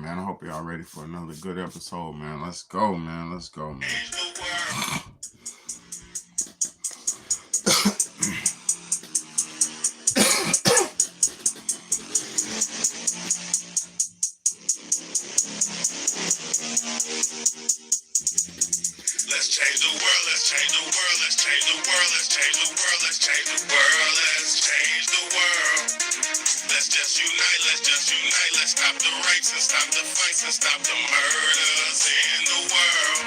man. I hope y'all ready for another good episode, man. Let's go, man. Let's go, man. Let's change the world, let's change the world, let's change the world, let's change the world, let's change the world, let's change the world. Let's just unite, let's stop the rapes and stop the fights and stop the murders in the world.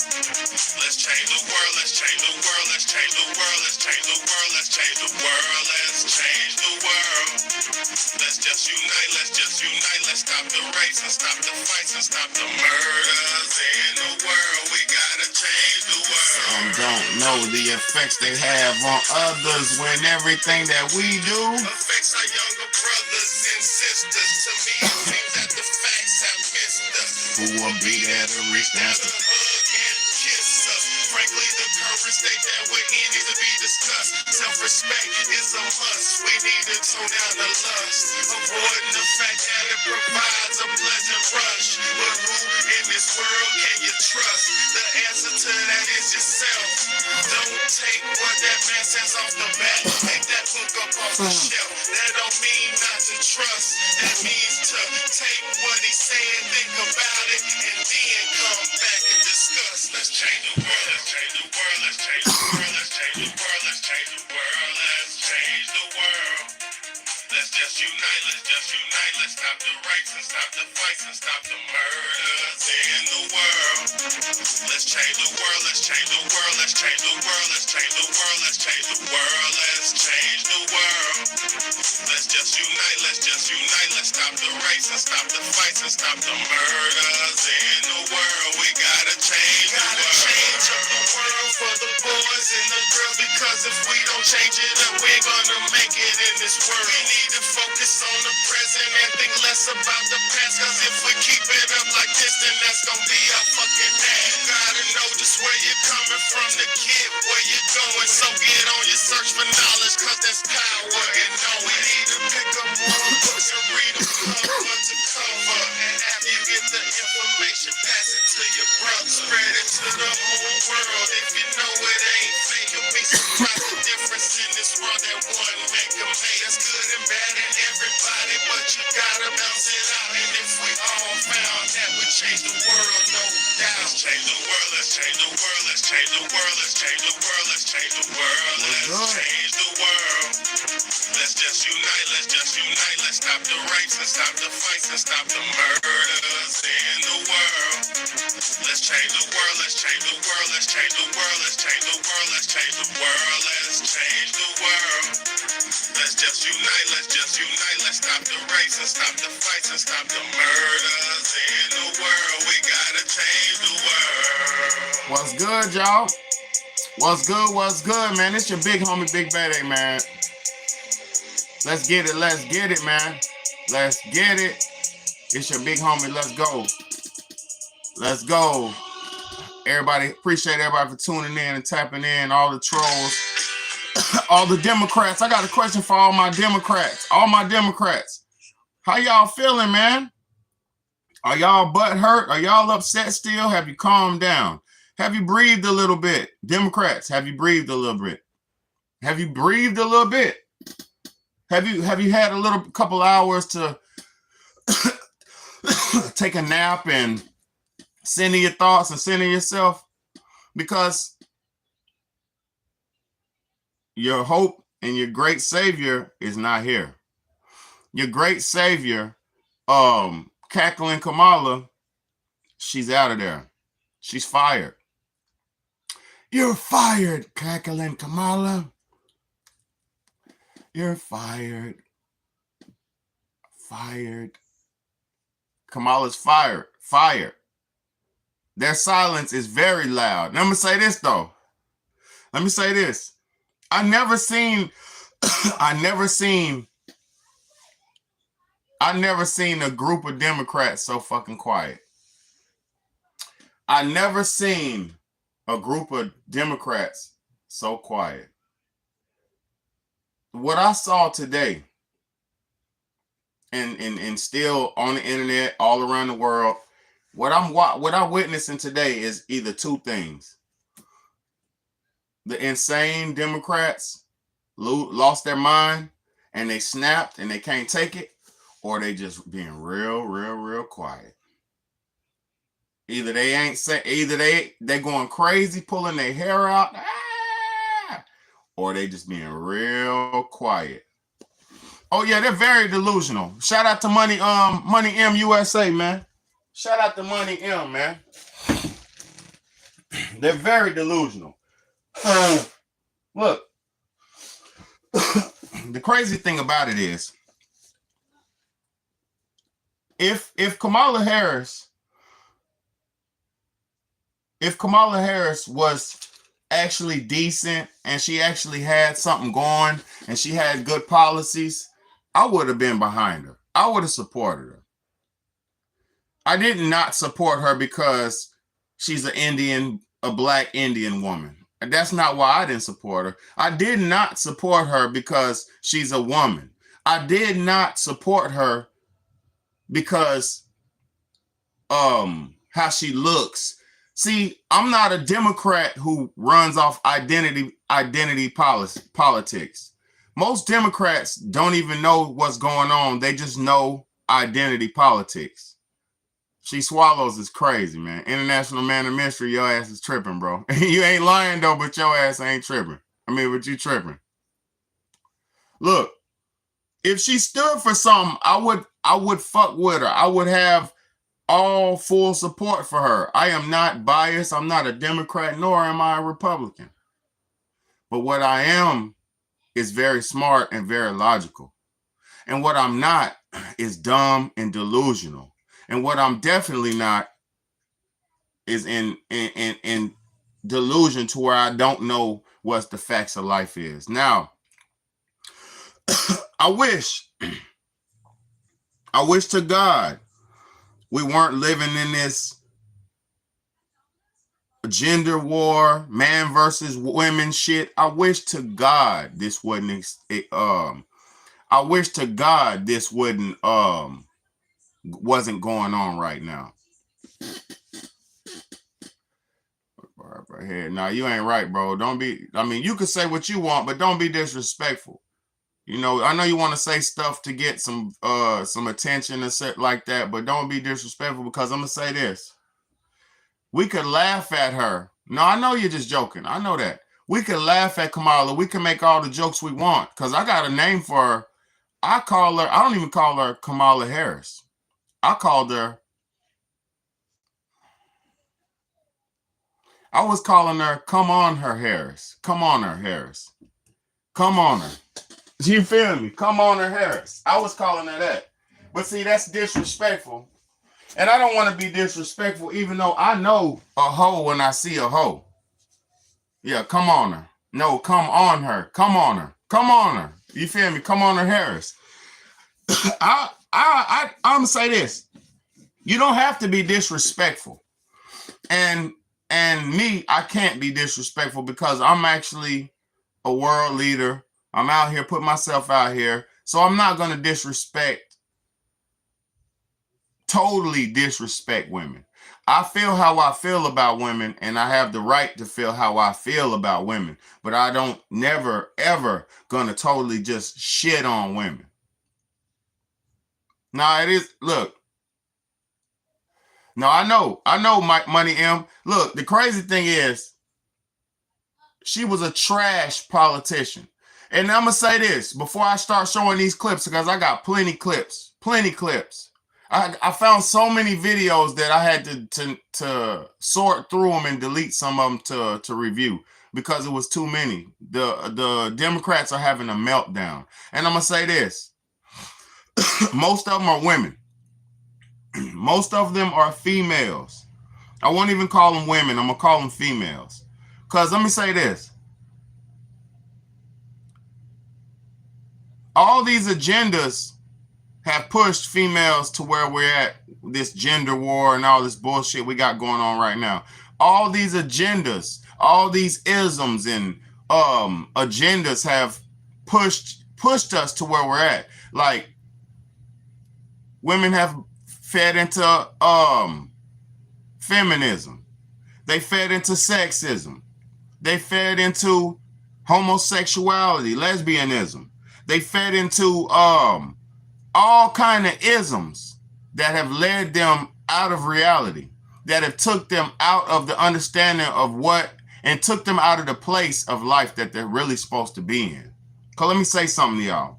Let's change the world, let's change the world, let's change the world, let's change the world, let's change the world, let's change the world. Let's just unite, let's stop the rapes and stop the fights and stop the murders in the world. We gotta change the world. Some don't know the effects they have on others when everything that we do affects our younger brothers and sisters. To me, it seems that the facts have missed us. who will be there to reach down to Hug and kiss us. Frankly, the current state that we're in needs to be discussed. Self-respect is a must. We need to tone down the lust, avoiding the fact that it provides a pleasant rush. But who in this world can you trust? The answer to that is yourself. Don't take what that man says off the bat. Take that book up off the shelf. That don't mean not to trust. That means to take what he's saying, think about it, and then come back and discuss. Let's change the world, let's change the world, let's change the world, let's change the world, let's change the world, let's change the world. Let's just unite, let's stop the rapes and stop the fights and stop the murders in the world. Let's change the world, let's change the world, let's change the world, let's change the world, let's change the world, let's change the world. Let's just unite, let's stop the rapes and stop the fights and stop the murders in the world. We gotta change the world. Gotta change up the world for the boys and the girls, because if we don't change it up, we're gonna make it in this world. We need to focus on the present and think less about the past, cause if we keep it up like this, then that's gonna be our fucking ass. You gotta know just where you're coming from to get where you're going, so get on your search for knowledge, cause there's power in knowing. We need to pick up more books and read them cover to cover, and after you get the information, pass it to your brother, spread it to the whole world. If you know it ain't fair, you'll be surprised the difference in this world that one make a make. That's good and bad in everybody, but you gotta bounce it out. And if we all found that would change the world, no doubt. Let's change the world, let's change the world, let's change the world, let's change the world, let's change the world, let's change the world. Let's just unite, let's stop the rapes and stop the fights and stop the murders in the world. Let's change the world, let's change the world, let's change the world, let's change the world, let's change the world, let's change the world. Let's just unite, let's stop the rapes and stop the fights and stop the murders in the world. We gotta change the world. What's good, y'all? What's good, man? It's your big homie, Big Bad A, man. Let's get it, man. Let's get it. It's your big homie, let's go. Everybody, appreciate everybody for tuning in and tapping in, all the trolls, all the Democrats. I got a question for all my Democrats. How y'all feeling, man? Are y'all butt hurt? Are y'all upset still? Have you calmed down? Have you breathed a little bit? Democrats, have you breathed a little bit? Have you had a couple hours to take a nap and center your thoughts and center yourself? Because your hope and your great savior is not here. Your great savior, Cackling Kamala, she's out of there. She's fired. You're fired, Cackling Kamala. You're fired. Kamala's fired. Their silence is very loud. Let me say this, though. I never seen a group of Democrats so fucking quiet. I never seen a group of Democrats so quiet. What I saw today, and still on the internet all around the world, What I'm witnessing today is either two things: the insane Democrats lost their mind and they snapped and they can't take it, or they just being real quiet. Either they ain't say, either they going crazy pulling their hair out, or they just being real quiet. Oh yeah, they're very delusional. Shout out to Money M USA, man. Shout out to Money M, man. They're very delusional. Look, the crazy thing about it is, if Kamala Harris was actually decent and she actually had something going and she had good policies, I would have been behind her. I would have supported her. I did not support her because she's a black Indian woman. And that's not why I didn't support her. I did not support her because she's a woman. I did not support her because how she looks. See, I'm not a Democrat who runs off identity politics. Most Democrats don't even know what's going on. They just know identity politics. She Swallows is crazy, man. International Man of Mystery, your ass is tripping, bro. You ain't lying though, but your ass ain't tripping. I mean, but you tripping. Look, if she stood for something, I would fuck with her. I would have all full support for her. I am not biased. I'm not a Democrat, nor am I a Republican. But what I am is very smart and very logical. And what I'm not is dumb and delusional. And what I'm definitely not is in delusion to where I don't know what the facts of life is. Now, I wish to God we weren't living in this gender war, man versus women shit. I wish to God this wouldn't I wish to God this wasn't going on right now. Right here. No, you ain't right, bro. Don't be, I mean, you can say what you want, but don't be disrespectful. You know, I know you want to say stuff to get some attention and shit like that, but don't be disrespectful, because I'm gonna say this. We could laugh at her. No, I know you're just joking. I know that. We could laugh at Kamala. We can make all the jokes we want, because I got a name for her. I don't even call her Kamala Harris. I was calling her, come on her Harris. Come on her Harris. Come on her. You feel me? Come on her Harris. I was calling her that. But see, that's disrespectful. And I don't want to be disrespectful, even though I know a hoe when I see a hoe. Yeah, come on her. No, come on her. Come on her. Come on her. You feel me? Come on her Harris. I'm gonna say this. You don't have to be disrespectful. And me, I can't be disrespectful because I'm actually a world leader. I'm out here, put myself out here. So I'm not going to totally disrespect women. I feel how I feel about women, and I have the right to feel how I feel about women. But I don't never, ever going to totally just shit on women. Now it is, look. No, I know, Mike Money M. Look, the crazy thing is, she was a trash politician. And I'm going to say this before I start showing these clips, because I got plenty clips. I found so many videos that I had to sort through them and delete some of them to review because it was too many. The Democrats are having a meltdown. And I'm going to say this. Most of them are women. Most of them are females. I won't even call them women. I'm going to call them females. Because let me say this. All these agendas have pushed females to where we're at, this gender war and all this bullshit we got going on right now. All these agendas, all these isms and agendas have pushed us to where we're at. Like, women have fed into feminism. They fed into sexism. They fed into homosexuality, lesbianism. They fed into all kind of isms that have led them out of reality, that have took them out of the understanding of what, and took them out of the place of life that they're really supposed to be in. Because let me say something to y'all.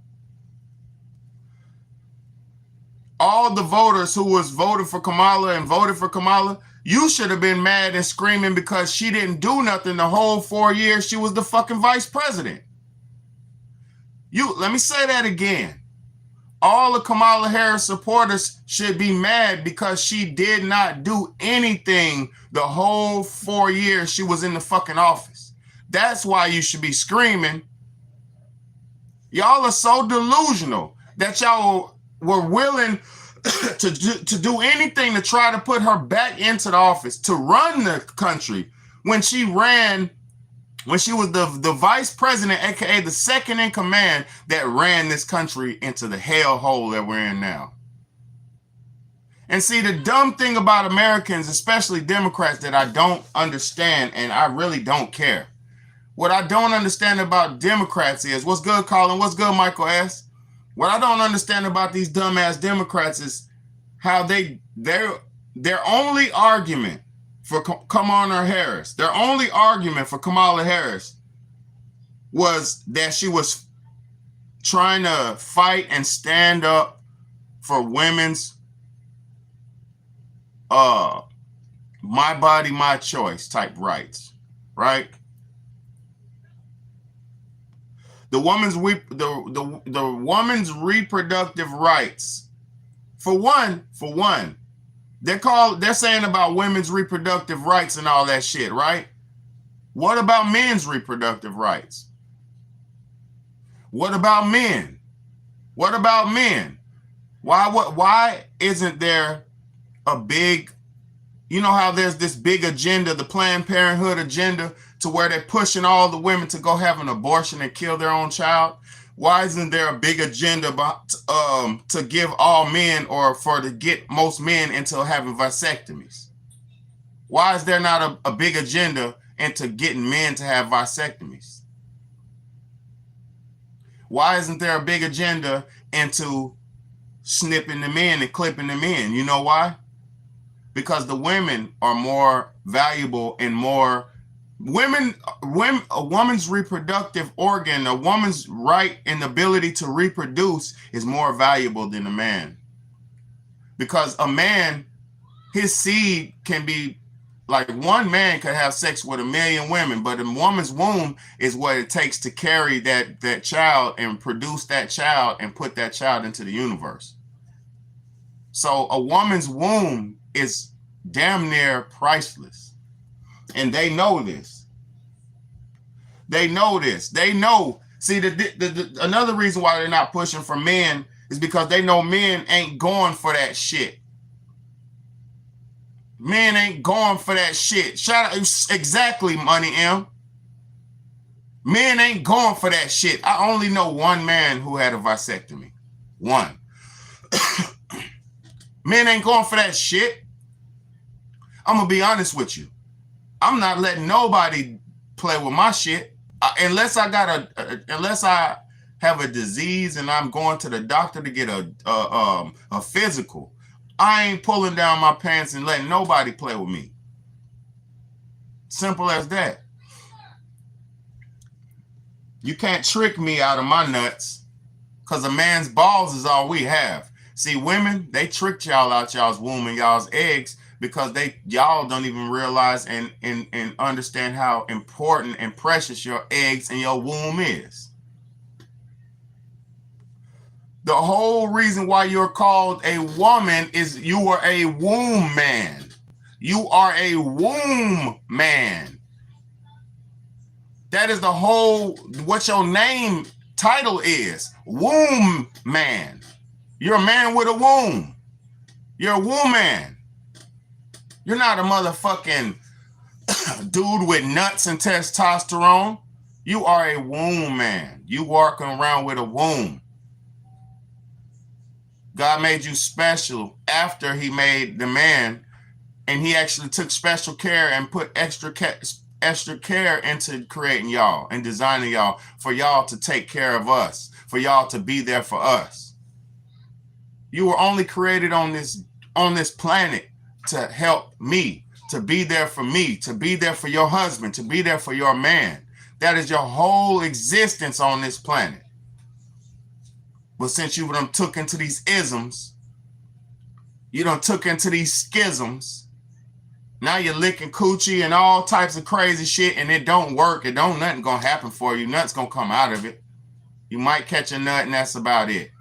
All the voters who was voted for Kamala, you should have been mad and screaming because she didn't do nothing the whole 4 years she was the fucking vice president. Let me say that again. All the Kamala Harris supporters should be mad because she did not do anything the whole 4 years she was in the fucking office. That's why you should be screaming. Y'all are so delusional that y'all were willing to do anything to try to put her back into the office, to run the country when she was the vice president, aka the second in command that ran this country into the hellhole that we're in now. And see, the dumb thing about Americans, especially Democrats, that I don't understand, and I really don't care. What I don't understand about Democrats is, what's good, Colin? What's good, Michael S.? What I don't understand about these dumbass Democrats is how their only argument for Kamala Harris, their only argument for Kamala Harris was that she was trying to fight and stand up for women's my body, my choice type rights, right? The woman's reproductive rights. For one, they're saying about women's reproductive rights and all that shit, right? What about men's reproductive rights? What about men? What about men? Why isn't there a big, you know how there's this big agenda, the Planned Parenthood agenda, to where they're pushing all the women to go have an abortion and kill their own child? Why isn't there a big agenda about to give all men, or to get most men into having vasectomies? Why is there not a big agenda into getting men to have vasectomies? Why isn't there a big agenda into snipping the men and clipping the men? You know why? Because the women are more valuable and more a woman's reproductive organ, a woman's right and ability to reproduce is more valuable than a man. Because a man, his seed can be, like, one man could have sex with 1 million women, but a woman's womb is what it takes to carry that child and produce that child and put that child into the universe. So a woman's womb is damn near priceless. And they know this. They know this. They know. See, another reason why they're not pushing for men is because they know men ain't going for that shit. Men ain't going for that shit. Shout out, exactly, Money M. Men ain't going for that shit. I only know one man who had a vasectomy. One. Men ain't going for that shit. I'm gonna be honest with you. I'm not letting nobody play with my shit unless I have a disease and I'm going to the doctor to get a physical. I ain't pulling down my pants and letting nobody play with me. Simple as that. You can't trick me out of my nuts, because a man's balls is all we have. See, women, they tricked y'all out y'all's womb and y'all's eggs because y'all don't even realize and understand how important and precious your eggs and your womb is. The whole reason why you're called a woman is you are a womb man. You are a womb man. That is the whole, what your name title is. Womb man. You're a man with a womb. You're a womb man. You're not a motherfucking dude with nuts and testosterone. You are a womb man. You walking around with a womb. God made you special after he made the man And he actually took special care and put extra care into creating y'all and designing y'all for y'all to take care of us, for y'all to be there for us. You were only created on this planet to help me, to be there for me, to be there for your husband, to be there for your man. That is your whole existence on this planet. But since you done took into these isms, you done took into these schisms, now you're licking coochie and all types of crazy shit, and it don't work. Nothing gonna happen for you. Nothing's gonna come out of it. You might catch a nut, and that's about it.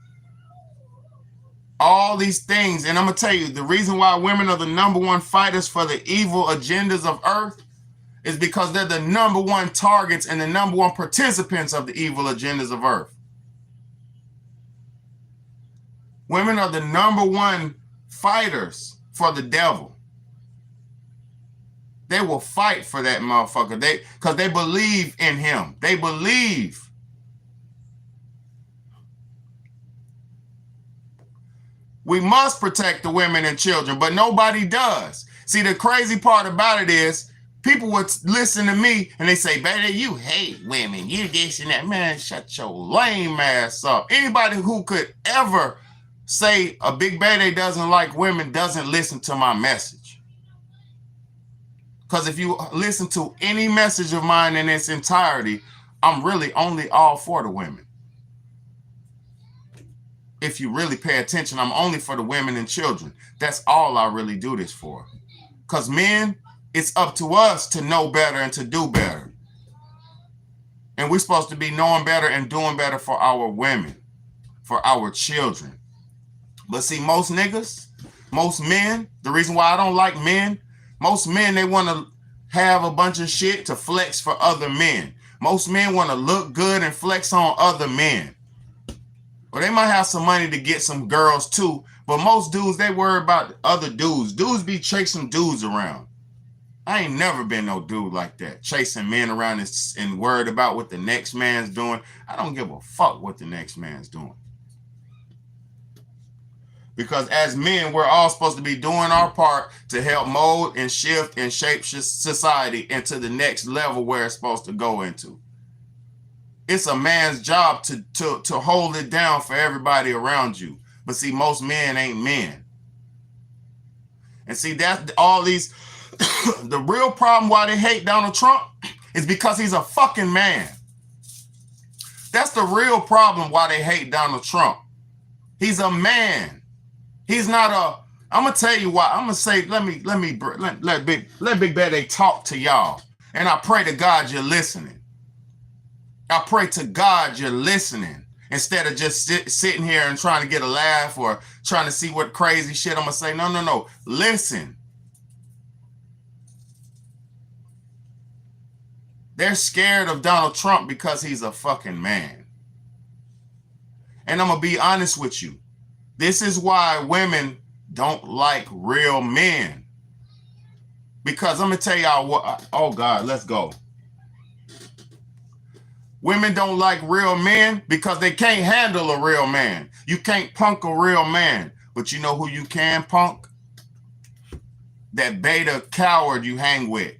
All these things, and I'm gonna tell you, the reason why women are the #1 fighters for the evil agendas of Earth is because they're the #1 targets and the #1 participants of the evil agendas of Earth. Women are the #1 fighters for the devil. They will fight for that motherfucker. Because they believe in him. They believe. We must protect the women and children, but nobody does. See, the crazy part about it is people would listen to me and they say, baby, you hate women. You this and that. Man, shut your lame ass up. Anybody who could ever say a big baby doesn't like women doesn't listen to my message. Because if you listen to any message of mine in its entirety, I'm really only all for the women. If you really pay attention, I'm only for the women and children. That's all I really do this for. Because men, it's up to us to know better and to do better. And we're supposed to be knowing better and doing better for our women, for our children. But see, most niggas, most men, the reason why I don't like men, most men, they want to have a bunch of shit to flex for other men. Most men want to look good and flex on other men. Well, they might have some money to get some girls too, but most dudes, they worry about other dudes. Dudes be chasing dudes around. I ain't never been no dude like that, chasing men around and worried about what the next man's doing. I don't give a fuck what the next man's doing. Because as men, we're all supposed to be doing our part to help mold and shift and shape society into the next level where it's supposed to go into. It's a man's job to hold it down for everybody around you. But see, most men ain't men. And see, that's all these, the real problem why they hate Donald Trump is because he's a fucking man. That's the real problem why they hate Donald Trump. He's a man. He's not a, I'm going to tell you why. I'm going to say, let Big Daddy talk to y'all. And I pray to God you're listening. I pray to God you're listening instead of just sitting here and trying to get a laugh or trying to see what crazy shit I'm going to say. No. Listen. They're scared of Donald Trump because he's a fucking man. And I'm going to be honest with you. This is why women don't like real men. Because I'm going to tell y'all what, oh God, let's go. Women don't like real men because they can't handle a real man. You can't punk a real man. But you know who you can punk? That beta coward you hang with.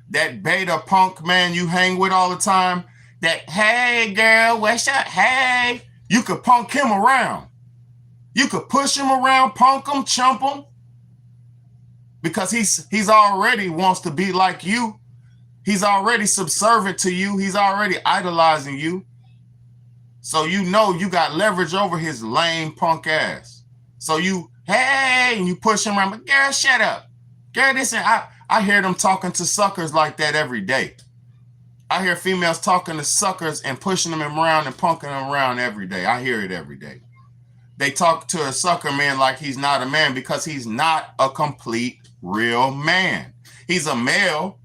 That beta punk man you hang with all the time. That, hey girl, what's up? Hey. You could punk him around. You could push him around, punk him, chump him. Because he's already wants to be like you. He's already subservient to you. He's already idolizing you. So you know you got leverage over his lame punk ass. So you, hey, and you push him around. But girl, shut up. Girl, listen, I hear them talking to suckers like that every day. I hear females talking to suckers and pushing them around and punking them around every day. I hear it every day. They talk to a sucker man like he's not a man because he's not a complete real man. He's a male,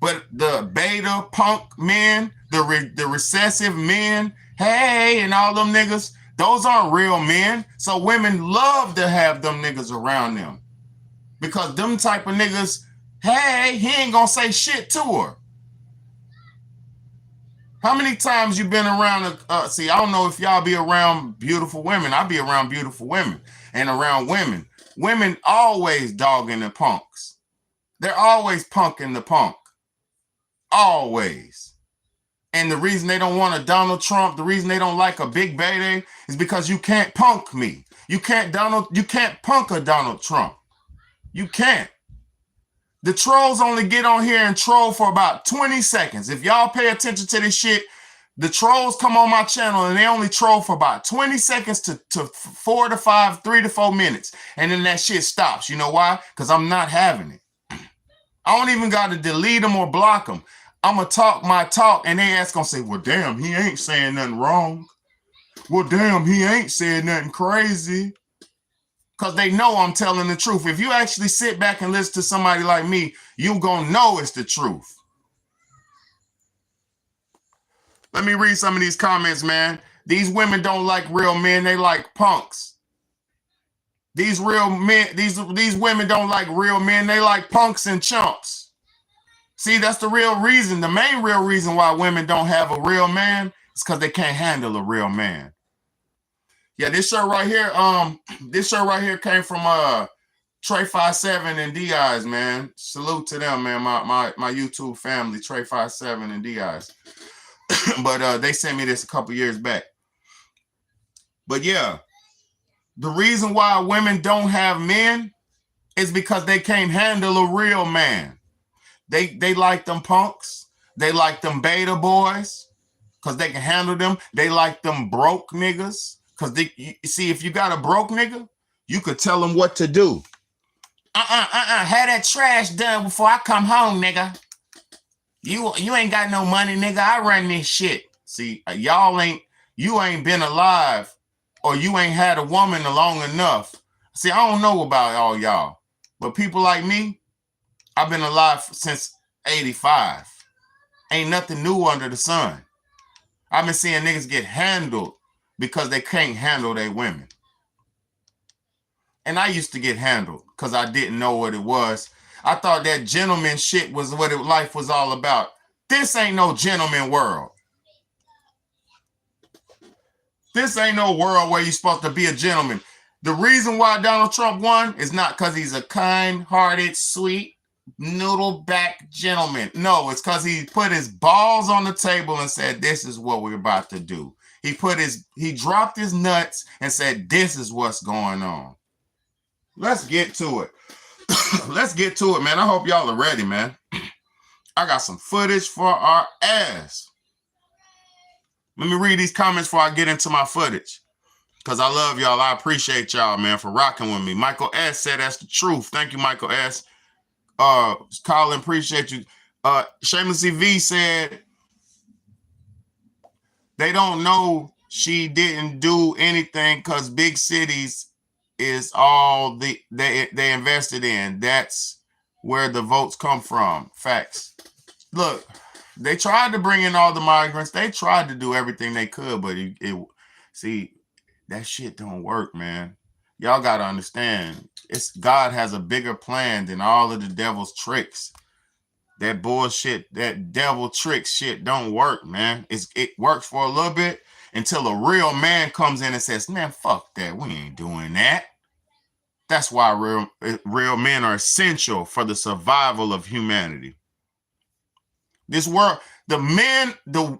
but the beta punk men, the recessive men, hey, and all them niggas, those aren't real men. So women love to have them niggas around them because them type of niggas, hey, he ain't gonna say shit to her. How many times you been around, see, I don't know if y'all be around beautiful women. I be around beautiful women and around women. Women always dogging the punks. They're always punking the punk. Always. And the reason they don't want a Donald Trump, the reason they don't like a Big Bede is because you can't punk me. You can't punk a Donald Trump. You can't. The trolls only get on here and troll for about 20 seconds. If y'all pay attention to this shit, the trolls come on my channel and they only troll for about 20 seconds to 4 to 5, 3 to 4 minutes. And then that shit stops. You know why? Because I'm not having it. I don't even got to delete them or block them. I'm going to talk my talk and they ask going to say, well, damn, he ain't saying nothing wrong. Well, damn, he ain't saying nothing crazy. Because they know I'm telling the truth. If you actually sit back and listen to somebody like me, you going to know it's the truth. Let me read some of these comments, man. These women don't like real men. They like punks. These real men, these women don't like real men. They like punks and chumps. See, that's the real reason. The main real reason why women don't have a real man is because they can't handle a real man. Yeah, this shirt right here came from Trey57 and D-Eyes, man. Salute to them, man. My YouTube family, Trey57 and D-Eyes. But they sent me this a couple years back. But yeah, the reason why women don't have men is because they can't handle a real man. They like them punks. They like them beta boys because they can handle them. They like them broke niggas because see, if you got a broke nigga, you could tell them what to do. Have that trash done before I come home, nigga. You ain't got no money, nigga. I run this shit. See, you ain't been alive or you ain't had a woman long enough. See, I don't know about all y'all, but people like me, I've been alive since 85. Ain't nothing new under the sun. I've been seeing niggas get handled because they can't handle their women. And I used to get handled because I didn't know what it was. I thought that gentleman shit was what life was all about. This ain't no gentleman world. This ain't no world where you're supposed to be a gentleman. The reason why Donald Trump won is not because he's a kind-hearted, sweet, noodle-back gentleman. No, it's because he put his balls on the table and said, this is what we're about to do. He dropped his nuts and said, this is what's going on. Let's get to it. Let's get to it, man. I hope y'all are ready, man. I got some footage for our ass. Let me read these comments before I get into my footage. Because I love y'all. I appreciate y'all, man, for rocking with me. Michael S. said that's the truth. Thank you, Michael S. Colin, appreciate you. Shameless V said they don't know she didn't do anything because big cities is all they invested in. That's where the votes come from. Facts. Look, they tried to bring in all the migrants. They tried to do everything they could, but see, that shit don't work, man. Y'all got to understand. God has a bigger plan than all of the devil's tricks. That bullshit, that devil trick shit don't work, man. It works for a little bit until a real man comes in and says, man, fuck that. We ain't doing that. That's why real men are essential for the survival of humanity. This world, the men, the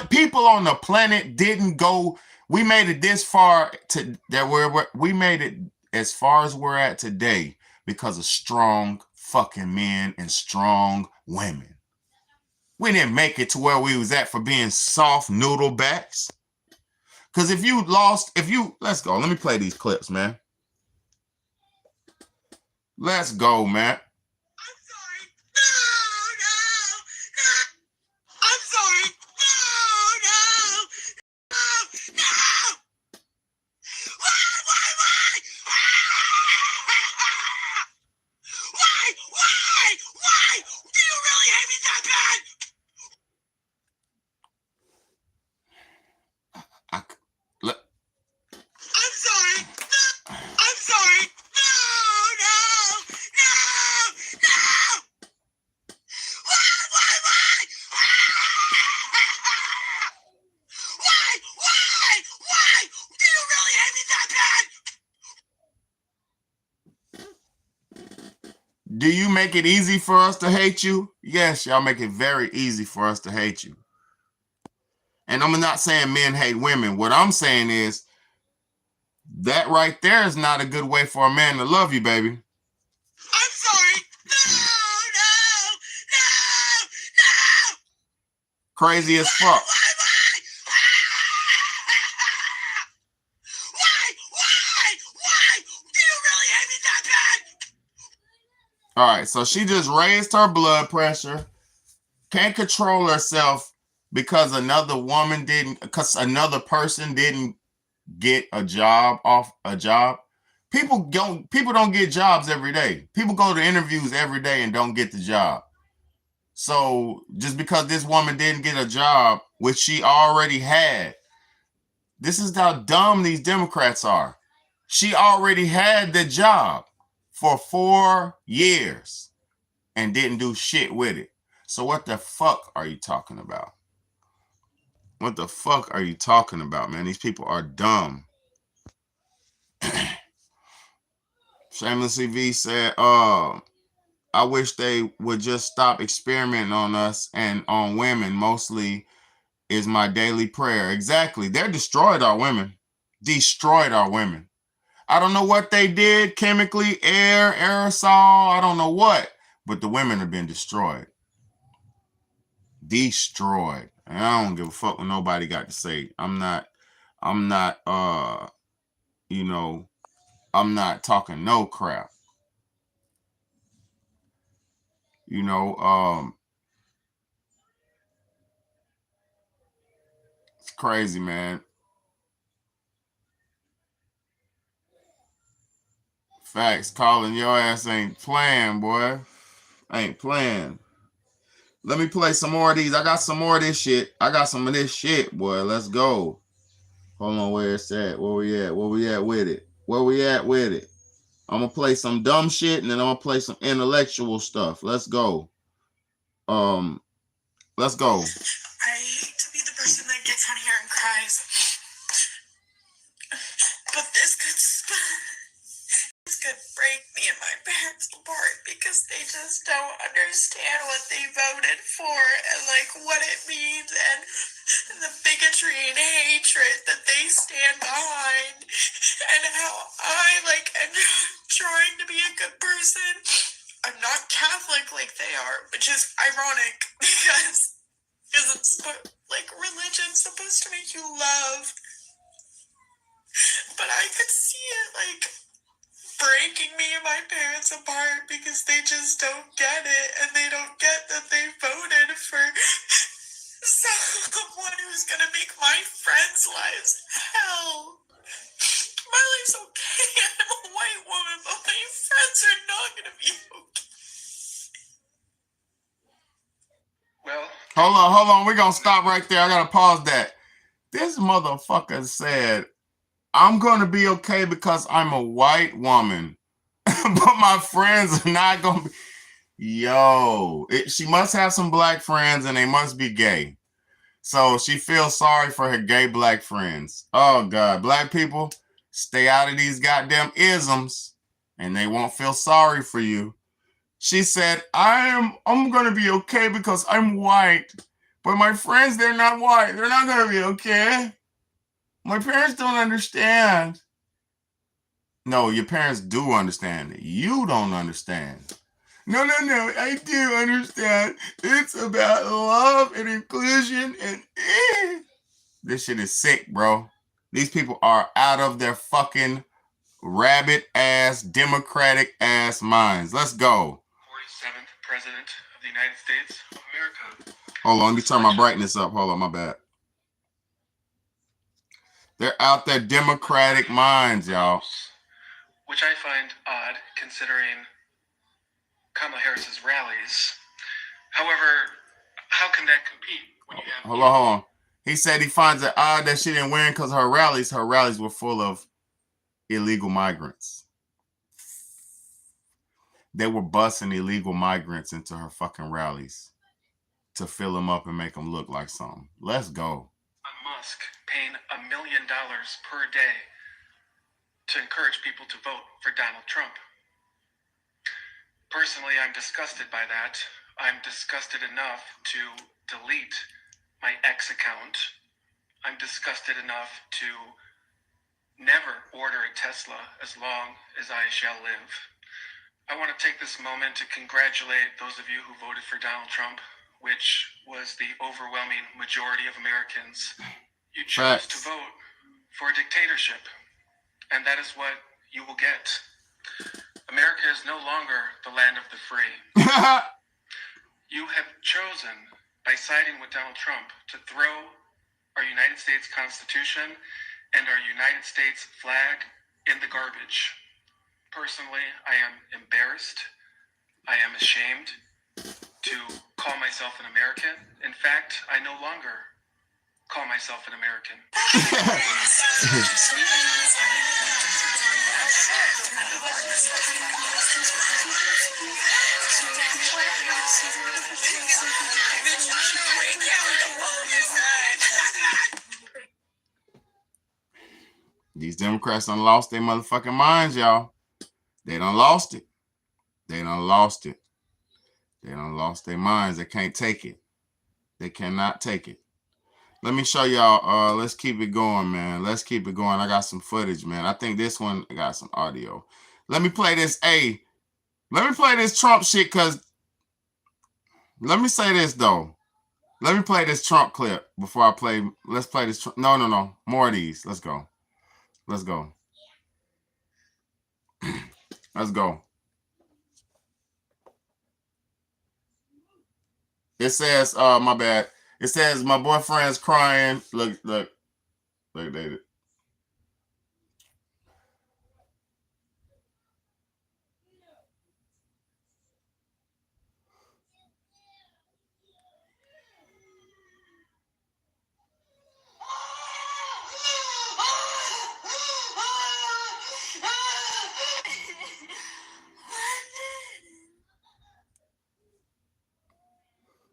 people on the planet didn't go. We made it this far we made it as far as we're at today because of strong fucking men and strong women. We didn't make it to where we was at for being soft noodle backs. Because let's go. Let me play these clips, man. Let's go, man. I'm sorry. No. I'm sorry. No. Why? Why? Do you really hate me that bad? I'm sorry. I'm sorry. No. Do you make it easy for us to hate you? Yes, y'all make it very easy for us to hate you. And I'm not saying men hate women. What I'm saying is that right there is not a good way for a man to love you, baby. I'm sorry. No. Crazy as fuck. Why? Do you really hate me that bad? All right, so she just raised her blood pressure, can't control herself because another person didn't get a job off a job. People don't get jobs every day. People go to interviews every day and don't get the job. So just because this woman didn't get a job, which she already had, this is how dumb these Democrats are. She already had the job for 4 years and didn't do shit with it. So what the fuck are you talking about? What the fuck are you talking about, man? These people are dumb. Shamelessly V said, I wish they would just stop experimenting on us and on women. Mostly is my daily prayer. Exactly. They're destroyed our women. Destroyed our women. I don't know what they did chemically, air, aerosol, I don't know what, but the women have been destroyed. Destroyed. And I don't give a fuck what nobody got to say. I'm not talking no crap. It's crazy, man. Facts. Calling your ass ain't playing, boy. Ain't playing. Let me play some more of these. I got some more of this shit. I got some of this shit, boy. Let's go. Hold on, where it's at? Where we at? Where we at with it? Where we at with it? I'm gonna play some dumb shit and then I'm gonna play some intellectual stuff. Let's go. Let's go. I hate to be the person that gets on here and cries, but this could break me and my parents apart because they just don't understand what they voted for and like what it means and the bigotry and hatred that they stand behind and how I am trying to be a good person. I'm not Catholic like they are, which is ironic because it's religion's supposed to make you love, but I could see it breaking me and my parents apart because they just don't get it and they don't get that they voted for someone who's gonna make my friends' lives hell. My life's okay, I'm a white woman, but my friends are not gonna be okay. Well, Hold on. We're gonna stop right there. I gotta pause that. This motherfucker said, I'm gonna be okay because I'm a white woman, but my friends are not gonna be. Yo, she must have some black friends and they must be gay. So she feels sorry for her gay black friends. Oh God, black people, stay out of these goddamn isms and they won't feel sorry for you. She said, I'm gonna be okay because I'm white, but my friends, they're not white. They're not gonna be okay. My parents don't understand. No, your parents do understand. You don't understand. No, I do understand. It's about love and inclusion and this shit is sick, bro. These people are out of their fucking rabbit ass, democratic ass minds. Let's go. 47th President of the United States of America. Hold on, let me turn my brightness up. Hold on, my bad. They're out their democratic minds, y'all. Which I find odd considering Kamala Harris's rallies. However, how can that compete when you have... Hold on. He said he finds it odd that she didn't win because her rallies were full of illegal migrants. They were busing illegal migrants into her fucking rallies to fill them up and make them look like something. Let's go. Musk paying $1 million per day to encourage people to vote for Donald Trump. Personally, I'm disgusted by that. I'm disgusted enough to delete my X account. I'm disgusted enough to never order a Tesla as long as I shall live. I want to take this moment to congratulate those of you who voted for Donald Trump, which was the overwhelming majority of Americans. You chose to vote for a dictatorship, and that is what you will get. America is no longer the land of the free. You have chosen, by siding with Donald Trump, to throw our United States Constitution and our United States flag in the garbage. Personally, I am embarrassed. I am ashamed to call myself an American. In fact, I no longer call myself an American. These Democrats done lost their motherfucking minds, y'all. They done lost it. They done lost it. They done lost their minds. They can't take it. They cannot take it. Let me show y'all. Let's keep it going, man. Let's keep it going. I got some footage, man. I think this one got some audio. Let me play this. Hey, let me play this Trump shit, because let me say this, though. Let me play this Trump clip before I play. Let's play this. No. More of these. Let's go. Let's go. Let's go. It says, my bad. It says my boyfriend's crying. Look, David.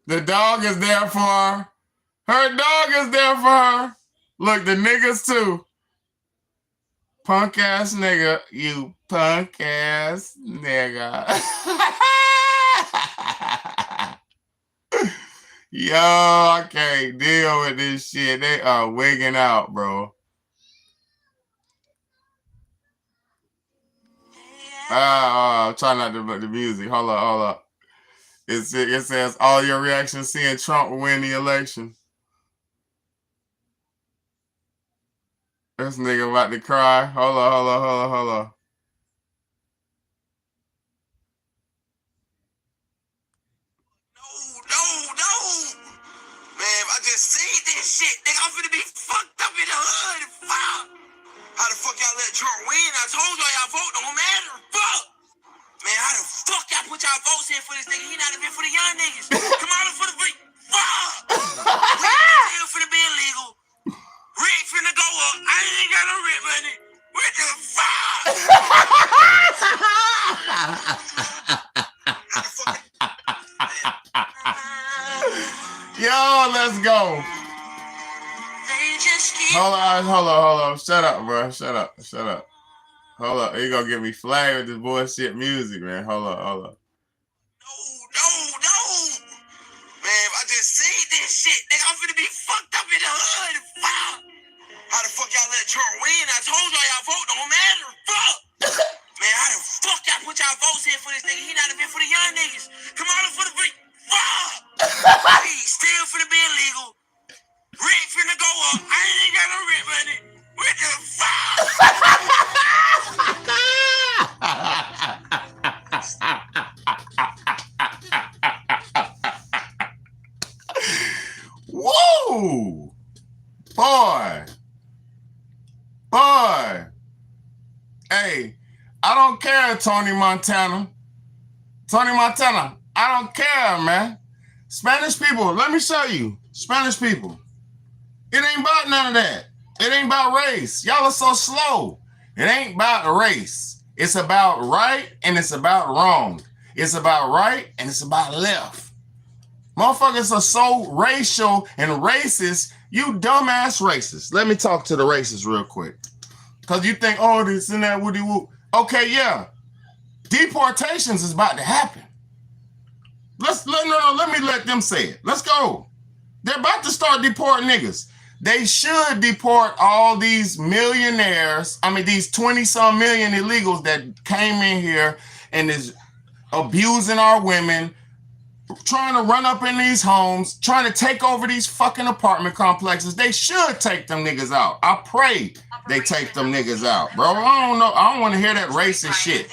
The dog is there for her. Her dog is there for her. Look, the niggas too. Punk ass nigga. You punk ass nigga. Yo, I can't deal with this shit. They are wigging out, bro. I'm trying not to put the music. Hold up. It says all your reactions seeing Trump win the election. This nigga about to cry. Hold on. No. Man, if I just seen this shit, nigga, I'm finna be fucked up in the hood. Fuck. How the fuck y'all let Trump win? I told y'all vote don't matter. Fuck. Man, how the fuck y'all put y'all votes in for this nigga? He not even for the young niggas. Come on for the free. Fuck. Still finna be illegal. Rent finna go up. I ain't got no rent money. What the fuck? Yo, let's go. Hold on. Shut up, bro. Shut up. Hold up. You gonna get me flagged with this bullshit music, man. Hold up. No. Man, if I just seen this shit, nigga, I'm finna be fucked up in the hood. Fuck. How the fuck y'all let Trump win? I told y'all vote don't matter. Fuck. Man, how the fuck y'all put y'all votes in for this nigga? He not even for the young niggas. Come on for the free. Fuck. He still finna be illegal. Rent finna go up. I ain't got no rent money. What the fuck? Woo! Boy. Hey, I don't care, Tony Montana. I don't care, man. Spanish people, let me show you. Spanish people. It ain't about none of that. It ain't about race. Y'all are so slow. It ain't about race. It's about right and it's about wrong. It's about right and it's about left. Motherfuckers are so racial and racist. You dumbass racist. Let me talk to the racists real quick. Because you think, oh, this and that, woody whoop. Okay, yeah. Deportations is about to happen. Let me let them say it. Let's go. They're about to start deporting niggas. They should deport all these millionaires. I mean, these 20-some million illegals that came in here and is abusing our women, trying to run up in these homes, trying to take over these fucking apartment complexes. They should take them niggas out. I pray they take them niggas out, bro. I don't know. I don't want to hear that racist shit.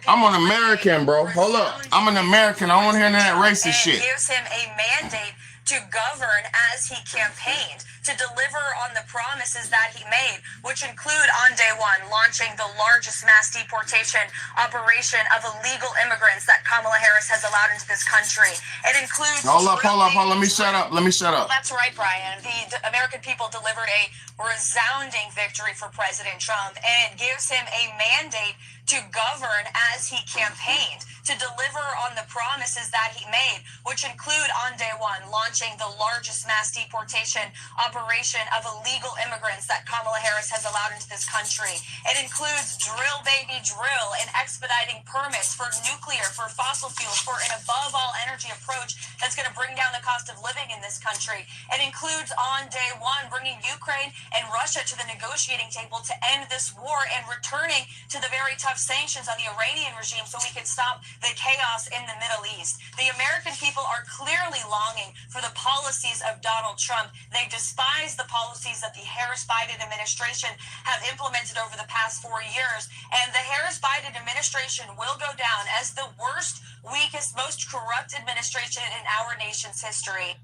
I'm an American, bro. Hold up. I'm an American. I don't want to hear that racist shit. Gives him a mandate to govern as he campaigned, to deliver on the promises that he made, which include on day one launching the largest mass deportation operation of illegal immigrants that Kamala Harris has allowed into this country. It includes... Hold up. Let me shut up. That's right, Brian. The American people delivered a resounding victory for President Trump, and it gives him a mandate to govern as he campaigned, to deliver on the promises that he made, which include on day one launching the largest mass deportation operation of illegal immigrants that Kamala Harris has allowed into this country. It includes drill baby drill and expediting permits for nuclear, for fossil fuels, for an above all energy approach that's going to bring down the cost of living in this country. It includes on day one bringing Ukraine and Russia to the negotiating table to end this war and returning to the very tough sanctions on the Iranian regime so we can stop the chaos in the Middle East. The American people are clearly longing for the policies of Donald Trump. They despise the policies that the Harris-Biden administration have implemented over the past 4 years. And the Harris-Biden administration will go down as the worst, weakest, most corrupt administration in our nation's history.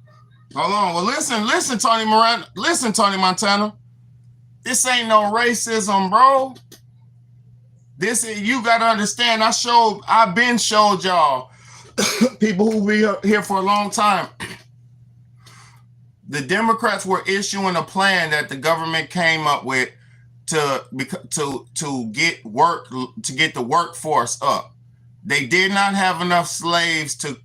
Hold on. Well, listen, Tony Moran. Listen, Tony Montana. This ain't no racism, bro. You gotta understand. I've been showed y'all people who be here for a long time. The Democrats were issuing a plan that the government came up with to get the workforce up. They did not have enough slaves to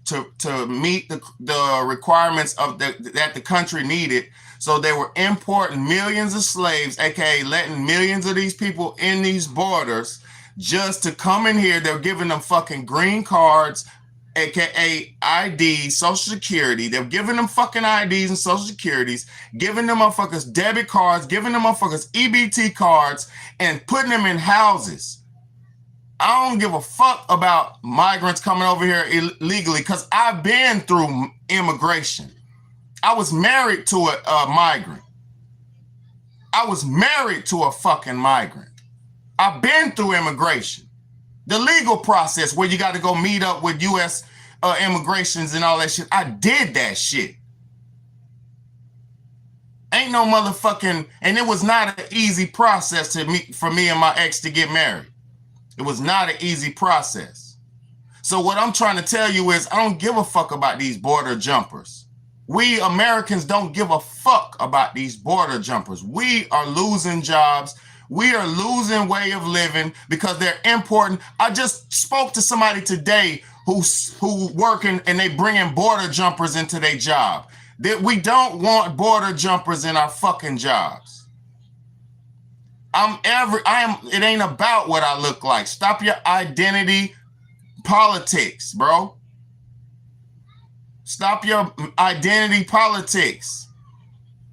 meet the requirements of that the country needed. So they were importing millions of slaves, aka letting millions of these people in these borders just to come in here. They're giving them fucking green cards, aka ID, Social Security. They're giving them fucking IDs and Social Securities, giving them motherfuckers debit cards, giving them motherfuckers EBT cards, and putting them in houses. I don't give a fuck about migrants coming over here illegally because I've been through immigration. I was married to a migrant. I was married to a fucking migrant. I've been through immigration. The legal process where you got to go meet up with U.S. immigrations and all that shit. I did that shit. Ain't no motherfucking, and it was not an easy process for me and my ex to get married. It was not an easy process. So what I'm trying to tell you is I don't give a fuck about these border jumpers. We Americans don't give a fuck about these border jumpers. We are losing jobs. We are losing way of living because they're important. I just spoke to somebody today who working and they bringing border jumpers into their job. That we don't want border jumpers in our fucking jobs. It ain't about what I look like. Stop your identity politics, bro. Stop your identity politics.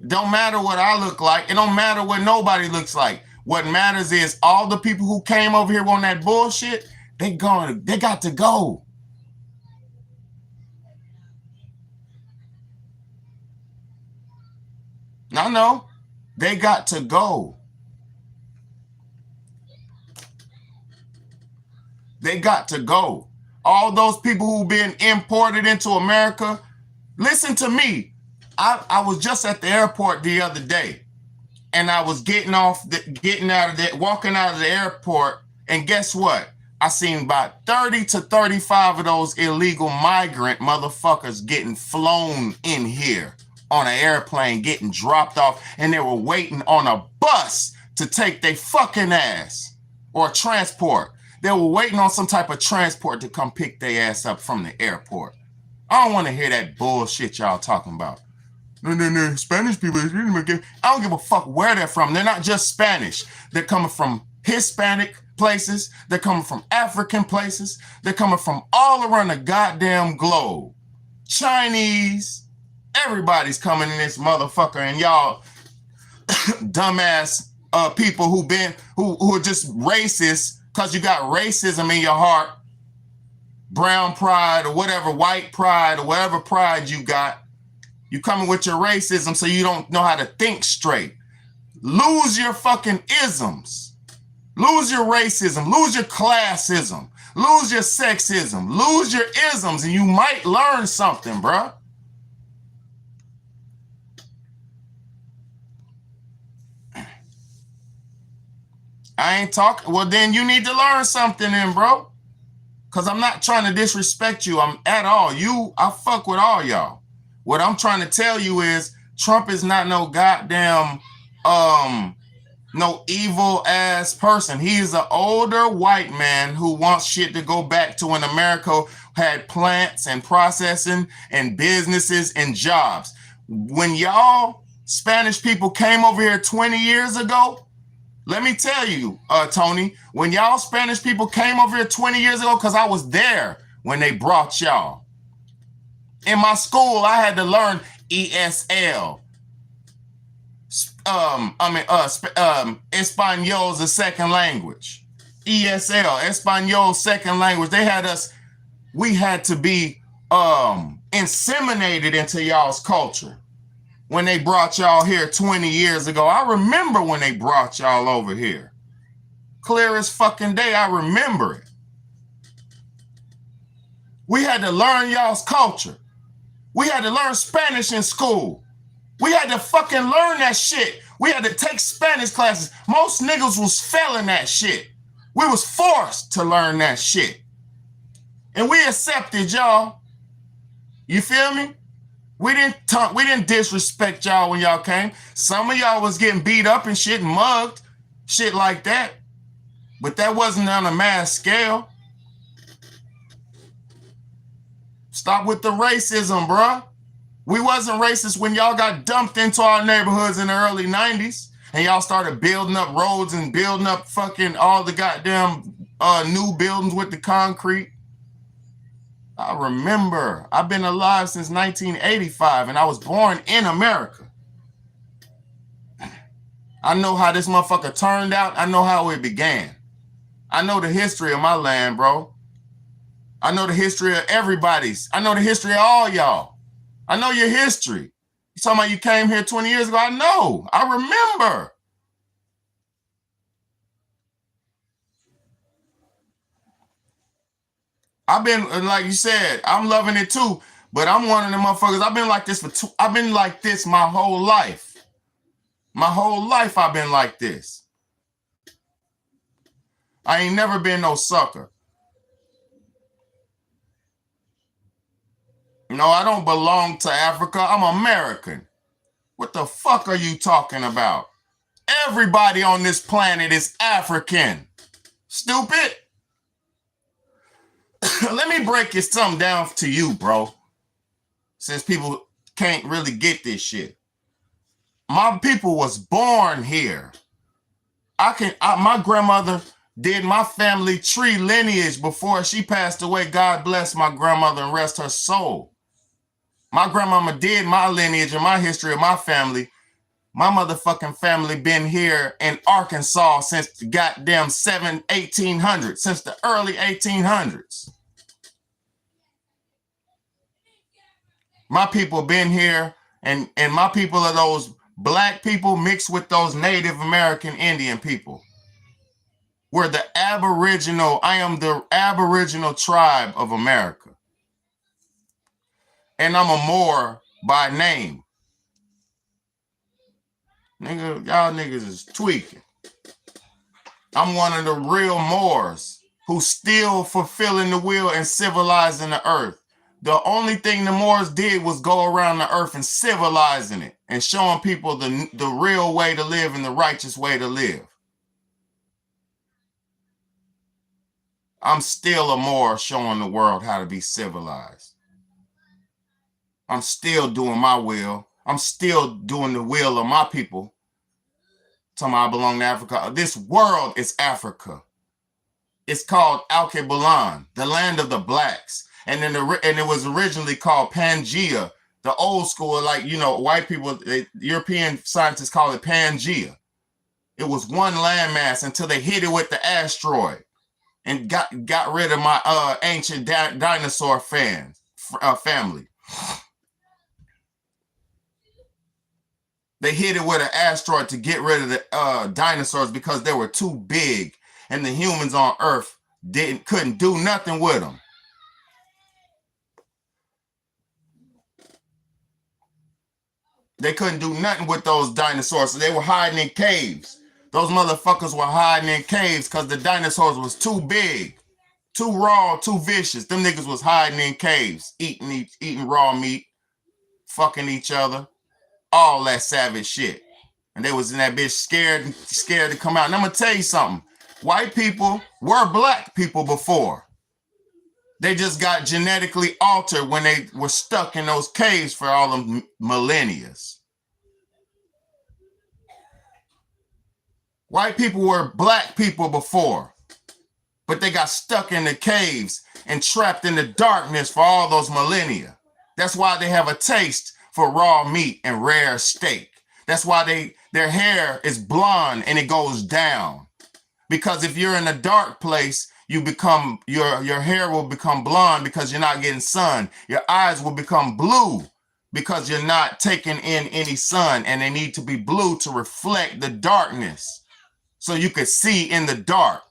It don't matter what I look like. It don't matter what nobody looks like. What matters is all the people who came over here on that bullshit, they got to go. No, they got to go. They got to go. All those people who've been imported into America, listen to me. I was just at the airport the other day, and I was walking out of the airport, and guess what? I seen about 30 to 35 of those illegal migrant motherfuckers getting flown in here on an airplane, getting dropped off, and they were waiting on a bus to take their fucking ass, or transport. They were waiting on some type of transport to come pick their ass up from the airport. I don't want to hear that bullshit y'all talking about. No, Spanish people. I don't give a fuck where they're from. They're not just Spanish. They're coming from Hispanic, places. They're coming from African places. They're coming from all around the goddamn globe. Chinese, everybody's coming in this motherfucker, and y'all dumbass people who are just racist because you got racism in your heart, brown pride or whatever, white pride or whatever pride you got. You coming with your racism so you don't know how to think straight. Lose your fucking isms. Lose your racism. Lose your classism. Lose your sexism. Lose your isms, and you might learn something, bruh. I ain't talking. Well, then you need to learn something then, bro. Because I'm not trying to disrespect you. I'm at all. I fuck with all y'all. What I'm trying to tell you is Trump is not no goddamn, no evil ass person. He is an older white man who wants shit to go back to when America had plants and processing and businesses and jobs. When y'all Spanish people came over here 20 years ago, let me tell you, Tony, when y'all Spanish people came over here 20 years ago, because I was there when they brought y'all. In my school, I had to learn ESL. Espanol's a second language. ESL, Espanol second language. We had to be inseminated into y'all's culture. When they brought y'all here 20 years ago. I remember when they brought y'all over here. Clear as fucking day, I remember it. We had to learn y'all's culture. We had to learn Spanish in school. We had to fucking learn that shit. We had to take Spanish classes. Most niggas was failing that shit. We was forced to learn that shit. And we accepted y'all. You feel me? We didn't disrespect y'all when y'all came. Some of y'all was getting beat up and shit, mugged, shit like that. But that wasn't on a mass scale. Stop with the racism, bruh. We wasn't racist when y'all got dumped into our neighborhoods in the early 90s and y'all started building up roads and building up fucking all the goddamn new buildings with the concrete. I remember. I've been alive since 1985 and I was born in America. I know how this motherfucker turned out. I know how it began. I know the history of my land, bro. I know the history of everybody's. I know the history of all y'all. I know your history. You talking about you came here 20 years ago? I know. I remember. I've been, like you said, I'm loving it too, but I'm one of them motherfuckers. I've been like this I've been like this my whole life. My whole life I've been like this. I ain't never been no sucker. No, I don't belong to Africa. I'm American. What the fuck are you talking about? Everybody on this planet is African. Stupid. Let me break this something down to you, bro. Since people can't really get this shit. My people was born here. My grandmother did my family tree lineage before she passed away. God bless my grandmother and rest her soul. My grandmama did my lineage and my history of my family. My motherfucking family been here in Arkansas since the goddamn 1800s, since the early 1800s. My people been here, and my people are those black people mixed with those Native American Indian people. We're the Aboriginal, I am the Aboriginal tribe of America. And I'm a Moor by name. Nigga, y'all niggas is tweaking. I'm one of the real Moors who still fulfilling the will and civilizing the earth. The only thing the Moors did was go around the earth and civilizing it and showing people the real way to live and the righteous way to live. I'm still a Moor showing the world how to be civilized. I'm still doing my will. I'm still doing the will of my people. Talking about I belong to Africa. This world is Africa. It's called Alkebulan, the land of the blacks. And then and it was originally called Pangea, the old school, like, you know, white people, European scientists call it Pangea. It was one landmass until they hit it with the asteroid and got rid of my ancient dinosaur family. They hit it with an asteroid to get rid of the dinosaurs because they were too big, and the humans on Earth couldn't do nothing with them. They couldn't do nothing with those dinosaurs, so they were hiding in caves. Those motherfuckers were hiding in caves because the dinosaurs was too big, too raw, too vicious. Them niggas was hiding in caves, eating raw meat, fucking each other, all that savage shit. And they was in that bitch scared to come out. And I'm gonna tell you something. White people were black people before. They just got genetically altered when they were stuck in those caves for all the millennia. White people were black people before, but they got stuck in the caves and trapped in the darkness for all those millennia. That's why they have a taste for raw meat and rare steak. That's why their hair is blonde and it goes down. Because if you're in a dark place, you become your hair will become blonde because you're not getting sun. Your eyes will become blue because you're not taking in any sun, and they need to be blue to reflect the darkness so you could see in the dark.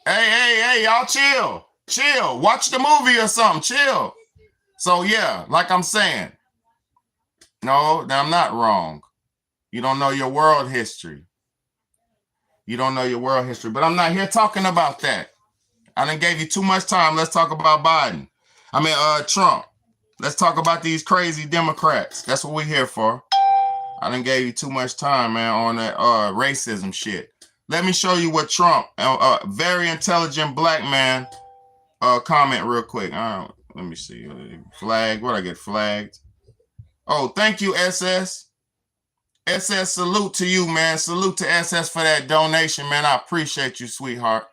Hey, y'all chill. Watch the movie or something, chill. So yeah, like I'm saying, no, I'm not wrong. You don't know your world history. You don't know your world history, but I'm not here talking about that. I done gave you too much time. Let's talk about Biden. Trump. Let's talk about these crazy Democrats. That's what we're here for. I done gave you too much time, man, on that racism shit. Let me show you what Trump, a very intelligent black man, comment real quick. Let me see. Flag. What I get flagged? Oh, thank you, SS. SS, salute to you, man. Salute to SS for that donation, man. I appreciate you, sweetheart,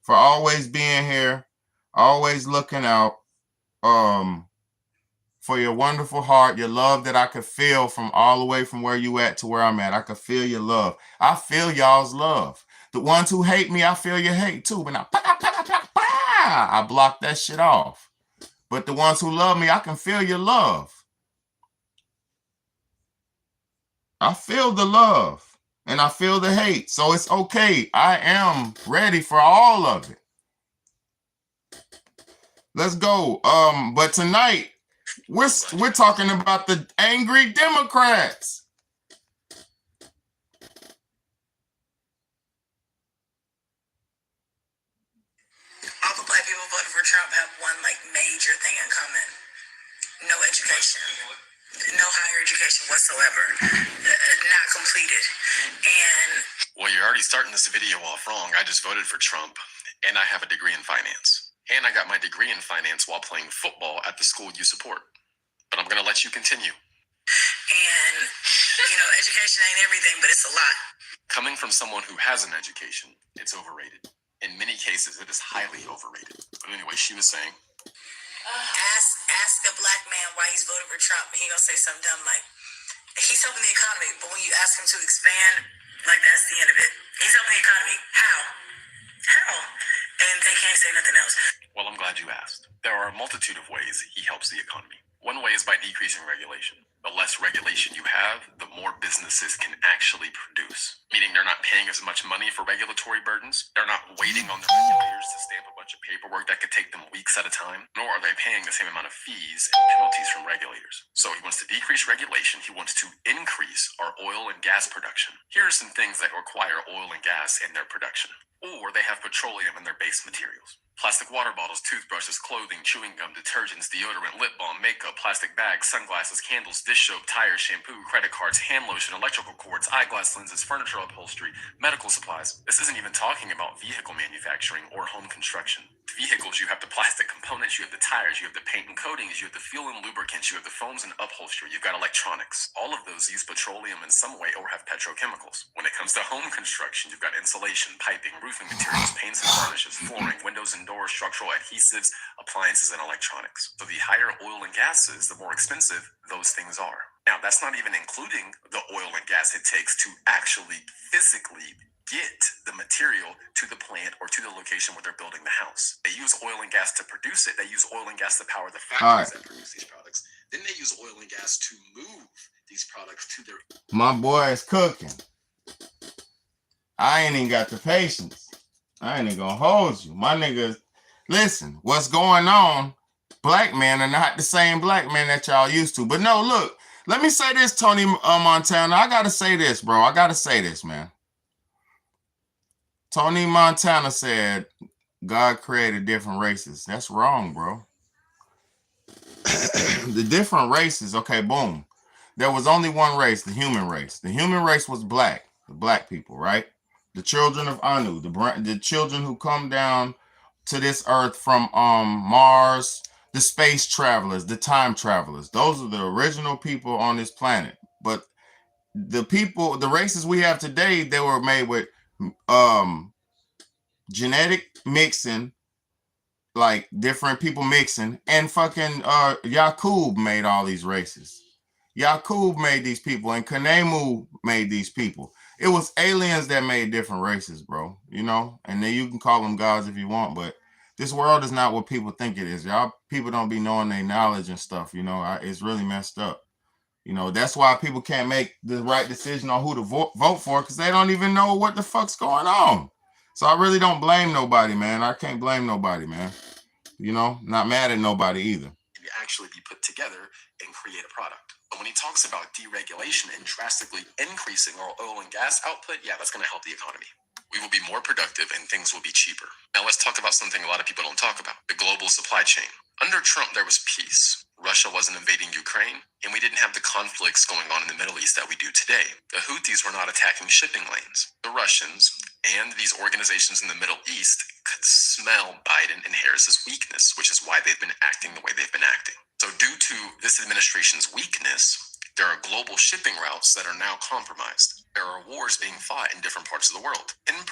for always being here, always looking out, for your wonderful heart, your love that I could feel from all the way from where you at to where I'm at. I could feel your love. I feel y'all's love. The ones who hate me, I feel your hate too, but now I block that shit off. But the ones who love me, I can feel your love. I feel the love and I feel the hate. So it's okay. I am ready for all of it. Let's go. But tonight we're talking about the angry Democrats. All the black people voting for Trump have one major thing in common: no education. No higher education whatsoever, not completed. And well, you're already starting this video off wrong. I just voted for Trump, and I have a degree in finance. And I got my degree in finance while playing football at the school you support. But I'm going to let you continue. And, education ain't everything, but it's a lot. Coming from someone who has an education, it's overrated. In many cases, it is highly overrated. But anyway, she was saying, Ask a black man why he's voting for Trump, and he gonna say something dumb like, he's helping the economy, but when you ask him to expand, that's the end of it. He's helping the economy. How? And they can't say nothing else. Well, I'm glad you asked. There are a multitude of ways he helps the economy. One way is by decreasing regulation. The less regulation you have, the more businesses can actually produce. Meaning they're not paying as much money for regulatory burdens. They're not waiting on the regulators to stamp a bunch of paperwork that could take them weeks at a time. Nor are they paying the same amount of fees and penalties from regulators. So he wants to decrease regulation. He wants to increase our oil and gas production. Here are some things that require oil and gas in their production. Or they have petroleum in their base materials. Plastic water bottles, toothbrushes, clothing, chewing gum, detergents, deodorant, lip balm, makeup, plastic bags, sunglasses, candles, dish soap, tires, shampoo, credit cards, hand lotion, electrical cords, eyeglass lenses, furniture upholstery, medical supplies. This isn't even talking about vehicle manufacturing or home construction. The vehicles, you have the plastic components, you have the tires, you have the paint and coatings, you have the fuel and lubricants, you have the foams and upholstery, you've got electronics. All of those use petroleum in some way or have petrochemicals. When it comes to home construction, you've got insulation, piping, roofing materials, paints and varnishes, flooring, windows and doors, structural adhesives, appliances, and electronics. So the higher oil and gases, the more expensive those things are. Now, that's not even including the oil and gas it takes to actually physically get the material to the plant or to the location where they're building the house. They use oil and gas to produce it. They use oil and gas to power the factories that produce these products. Then they use oil and gas to move these products to their... My boy is cooking. I ain't even got the patience. I ain't even gonna hold you. My niggas, listen, what's going on? Black men are not the same black men that y'all used to. But no, look, let me say this, Tony Montana. I gotta say this, bro. I gotta say this, man. Tony Montana said God created different races. That's wrong, bro. The different races, okay, boom. There was only one race, the human race. The human race was black, the black people, right? The children of Anu, the children who come down to this earth from Mars, the space travelers, the time travelers. Those are the original people on this planet. But the people, the races we have today, they were made with genetic mixing, like different people mixing, and fucking Yakub made all these races. Yakub made these people, and Kanemu made these people. It was aliens that made different races, bro. You know, and then you can call them gods if you want, but this world is not what people think it is. Y'all people don't be knowing their knowledge and stuff. You know, it's really messed up. You know, that's why people can't make the right decision on who to vote for, because they don't even know what the fuck's going on. So I really don't blame nobody, man. I can't blame nobody, man. You know, not mad at nobody either. Actually be put together and create a product. But when he talks about deregulation and drastically increasing our oil and gas output, yeah, that's going to help the economy. We will be more productive and things will be cheaper. Now let's talk about something a lot of people don't talk about, the global supply chain. Under Trump, there was peace. Russia wasn't invading Ukraine, and we didn't have the conflicts going on in the Middle East that we do today. The Houthis were not attacking shipping lanes. The Russians and these organizations in the Middle East could smell Biden and Harris's weakness, which is why they've been acting the way they've been acting. So due to this administration's weakness, there are global shipping routes that are now compromised. There are wars being fought in different parts of the world. 10%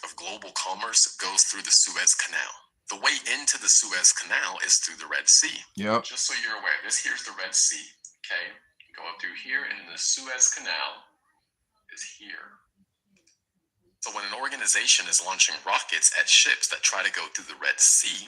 of global commerce goes through the Suez Canal. The way into the Suez Canal is through the Red Sea. Yep. Just so you're aware, here's the Red Sea, okay? You go up through here, and the Suez Canal is here. So when an organization is launching rockets at ships that try to go through the Red Sea,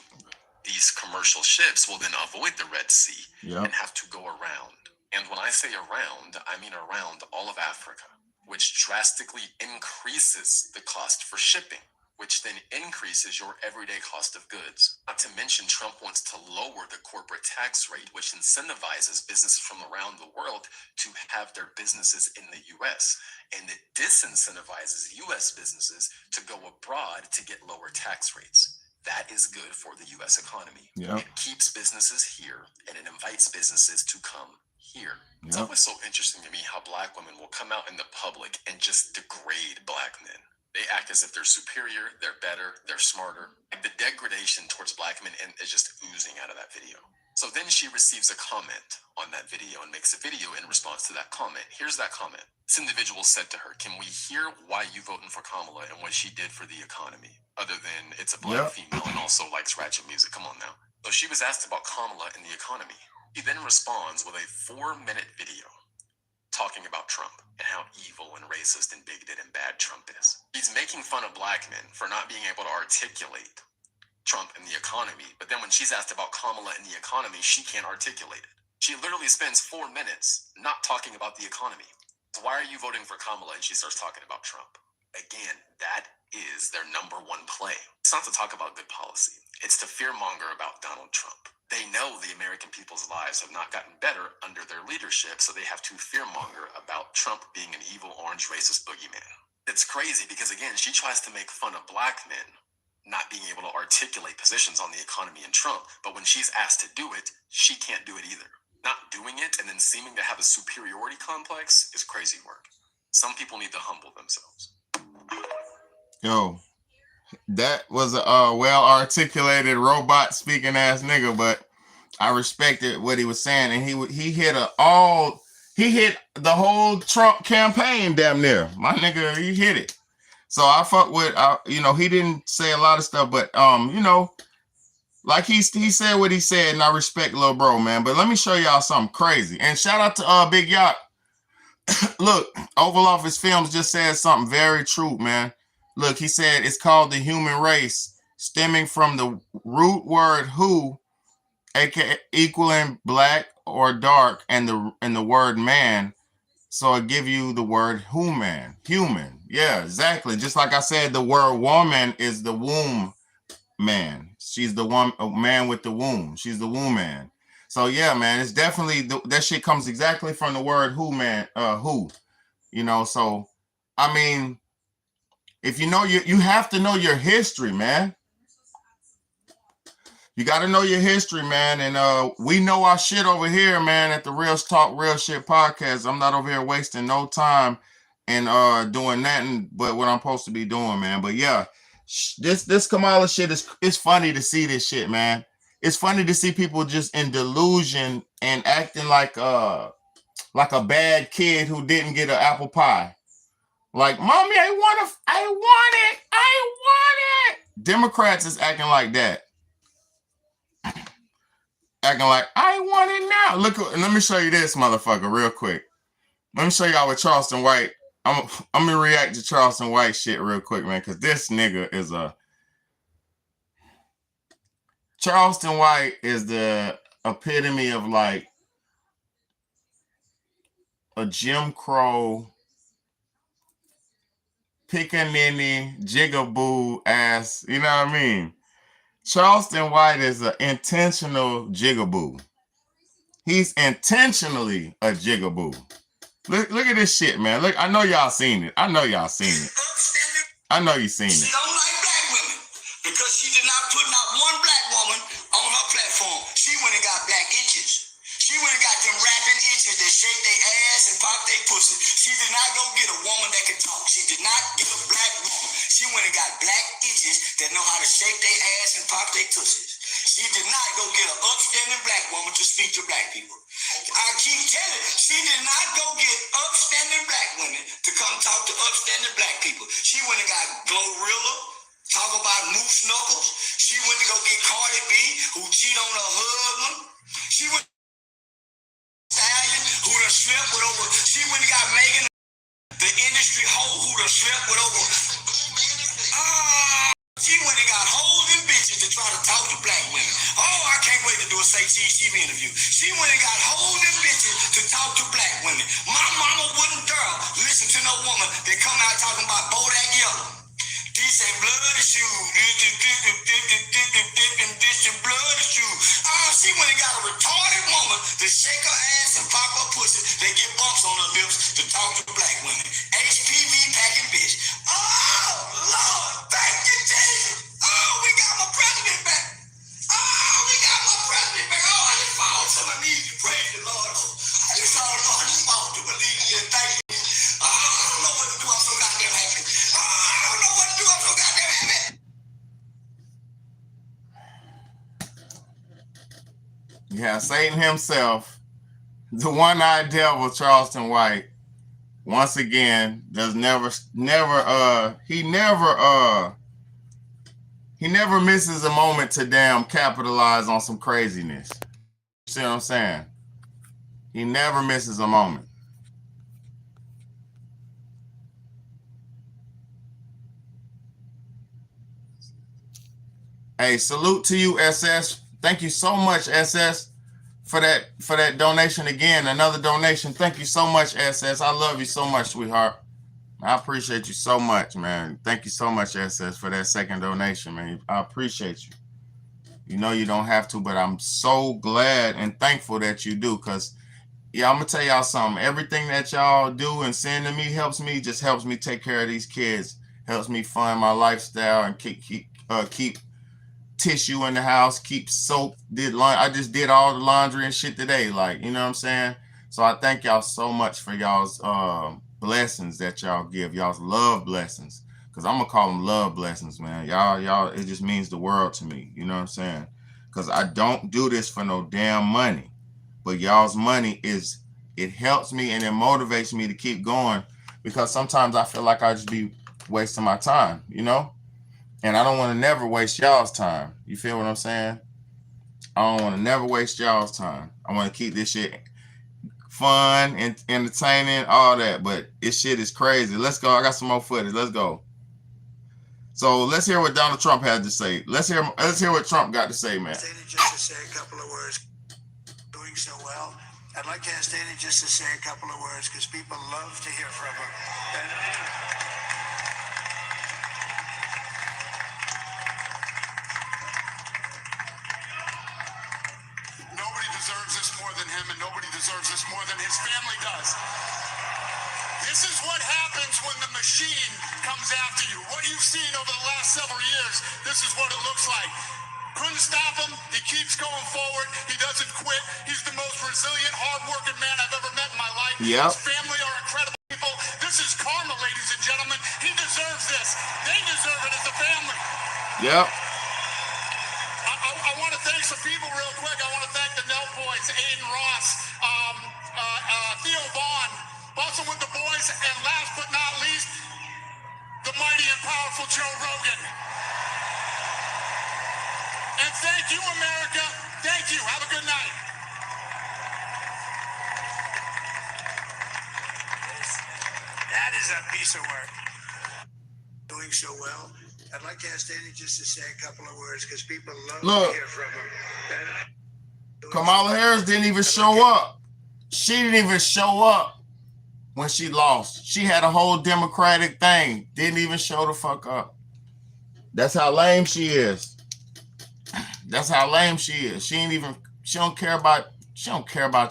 these commercial ships will then avoid the Red Sea and have to go around. And when I say around, I mean around all of Africa, which drastically increases the cost for shipping, which then increases your everyday cost of goods. Not to mention, Trump wants to lower the corporate tax rate, which incentivizes businesses from around the world to have their businesses in the U.S. And it disincentivizes U.S. businesses to go abroad to get lower tax rates. That is good for the U.S. economy. It keeps businesses here, and it invites businesses to come here. It's always so interesting to me how black women will come out in the public and just degrade black men. They act as if they're superior, they're better, they're smarter. Like the degradation towards black men is just oozing out of that video. So then she receives a comment on that video and makes a video in response to that comment. Here's that comment. This individual said to her, "Can we hear why you voting for Kamala and what she did for the economy? Other than it's a black female and also likes ratchet music. Come on now." So she was asked about Kamala and the economy. He then responds with a 4-minute video talking about Trump and how evil and racist and bigoted and bad Trump is. He's making fun of black men for not being able to articulate Trump and the economy, but then when she's asked about Kamala and the economy, she can't articulate it. She literally spends 4 minutes not talking about the economy. So why are you voting for Kamala? And she starts talking about Trump. Again, that is their number one play. It's not to talk about good policy. It's to fearmonger about Donald Trump. They know the American people's lives have not gotten better under their leadership, so they have to fearmonger about Trump being an evil, orange, racist boogeyman. It's crazy because, again, she tries to make fun of black men not being able to articulate positions on the economy and Trump. But when she's asked to do it, she can't do it either. Not doing it and then seeming to have a superiority complex is crazy work. Some people need to humble themselves. Yo, that was a well-articulated robot speaking ass nigga, but I respected what he was saying, and he hit the whole Trump campaign damn near. My nigga, he hit it. So I fuck with, he didn't say a lot of stuff, but like he said what he said, and I respect Lil Bro, man. But let me show y'all something crazy. And shout out to Big Yacht. Look, Oval Office Films just said something very true, man. Look, he said it's called the human race, stemming from the root word who, aka equaling black or dark, and the word man. So it give you the word human. Yeah, exactly. Just like I said, the word woman is the womb man. She's the one man with the womb. She's the womb man. So yeah, man, it's definitely that shit comes exactly from the word who, man. Who, So I mean, if you know you have to know your history, man. You got to know your history, man. And we know our shit over here, man, at the Real Talk Real Shit podcast. I'm not over here wasting no time and doing nothing but what I'm supposed to be doing, man. But yeah, this Kamala shit it's funny to see this shit, man. It's funny to see people just in delusion and acting like a bad kid who didn't get an apple pie. Like, mommy, I want it. Democrats is acting like that. Acting like, I want it now. Look, let me show you this motherfucker real quick. Let me show y'all with Charleston White. I'm gonna react to Charleston White shit real quick, man, because this nigga is Charleston White is the epitome of like a Jim Crow, pickaninny, jigaboo ass, you know what I mean? Charleston White is an intentional jigaboo. He's intentionally a jigaboo. Look at this shit, man. Look, I know y'all seen it. I know you seen it. She don't like black women because she did not put not one black woman on her platform. She went and got black itches. She went and got them rapping itches that shake their ass and pop their pussy. She did not go get a woman that can talk. She did not get a black woman. She went and got black itches that know how to shake their ass and pop their pussies. She did not go get an upstanding black woman to speak to black people. I keep telling you, she did not go get upstanding black women to come talk to upstanding black people. She went and got Glorilla, talk about Moose Knuckles. She went to go get Cardi B, who cheat on her husband. She went Stallion, who done slept with over. She went and got Megan, the industry hoe, who done slept with over. She went and got hoes and bitches to try to talk to black women. Oh, I can't wait to do a Say Cheese TV interview. She went and got hoes and bitches to talk to black women. My mama wouldn't dare listen to no woman that come out talking about Bodak Yellow. This ain't blood issue. This is blood issue. She went and got a retarded woman to shake her ass and pop her pussy. They get bumps on her lips to talk to black women. HPV packing bitch. Oh, Lord, thank you, Jesus. Oh, we got my president back. Oh, we got my president back. Oh, I just fall to my knees and praise the Lord. I just fall to my knees and thank you. Oh, I don't know what to do. I'm so goddamn happy. Oh, I don't know what to do. I'm so goddamn happy. Yeah, Satan himself, the one-eyed devil, Charleston White, once again, he never misses a moment to damn capitalize on some craziness. You see what I'm saying? He never misses a moment. Hey, salute to you, SS. Thank you so much, SS, for that donation again. Another donation. Thank you so much, SS. I love you so much, sweetheart. I appreciate you so much, man. Thank you so much, SS, for that second donation, man. I appreciate you. You know you don't have to, but I'm so glad and thankful that you do, because, yeah, I'm going to tell y'all something. Everything that y'all do and send to me helps me take care of these kids, helps me fund my lifestyle and keep keep tissue in the house, keep soap, I just did all the laundry and shit today, like, you know what I'm saying? So I thank y'all so much for y'all's blessings that y'all give, y'all's love blessings, because I'm gonna call them love blessings, man. Y'all, it just means the world to me, you know what I'm saying? Because I don't do this for no damn money, but y'all's money it helps me and it motivates me to keep going, because sometimes I feel like I just be wasting my time, you know? And I don't want to never waste y'all's time. You feel what I'm saying? I don't want to never waste y'all's time. I want to keep this shit fun and entertaining, all that. But this shit is crazy. Let's go. I got some more footage. Let's go. So let's hear what Donald Trump had to say. Let's hear what Trump got to say, man. Just to say a couple of words. Doing so well. I'd like to ask Dana just to say a couple of words because people love to hear from her. Nobody deserves this more than him, and nobody deserves this more than his family does. This is what happens when the machine comes after you. What you've seen over the last several years, this is what it looks like. Couldn't stop him. He keeps going forward. He doesn't quit. He's the most resilient, hard-working man I've ever met in my life. Yep. His family are incredible people. This is karma, ladies and gentlemen. He deserves this. They deserve it as a family. Yep. I want to thank some people real quick. I want to thank the Nell Boys, Aiden Ross, Theo Vaughn, Bustin' with the Boys, and last but not least, the mighty and powerful Joe Rogan. And thank you, America. Thank you. Have a good night. That is a piece of work. Doing so well. I'd like to ask Dana just to say a couple of words because people love to hear from her. Kamala Harris didn't even show up. She didn't even show up when she lost. She had a whole Democratic thing. Didn't even show the fuck up. That's how lame she is. That's how lame she is. She don't care about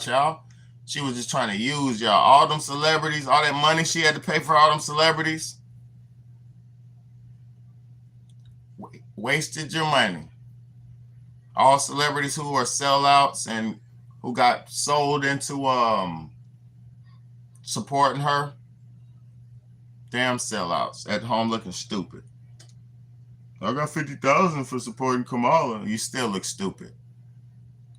y'all. She was just trying to use y'all. All them celebrities, all that money she had to pay for all them celebrities. Wasted your money. All celebrities who are sellouts and who got sold into supporting her, damn sellouts at home looking stupid. I got 50,000 for supporting Kamala. You still look stupid.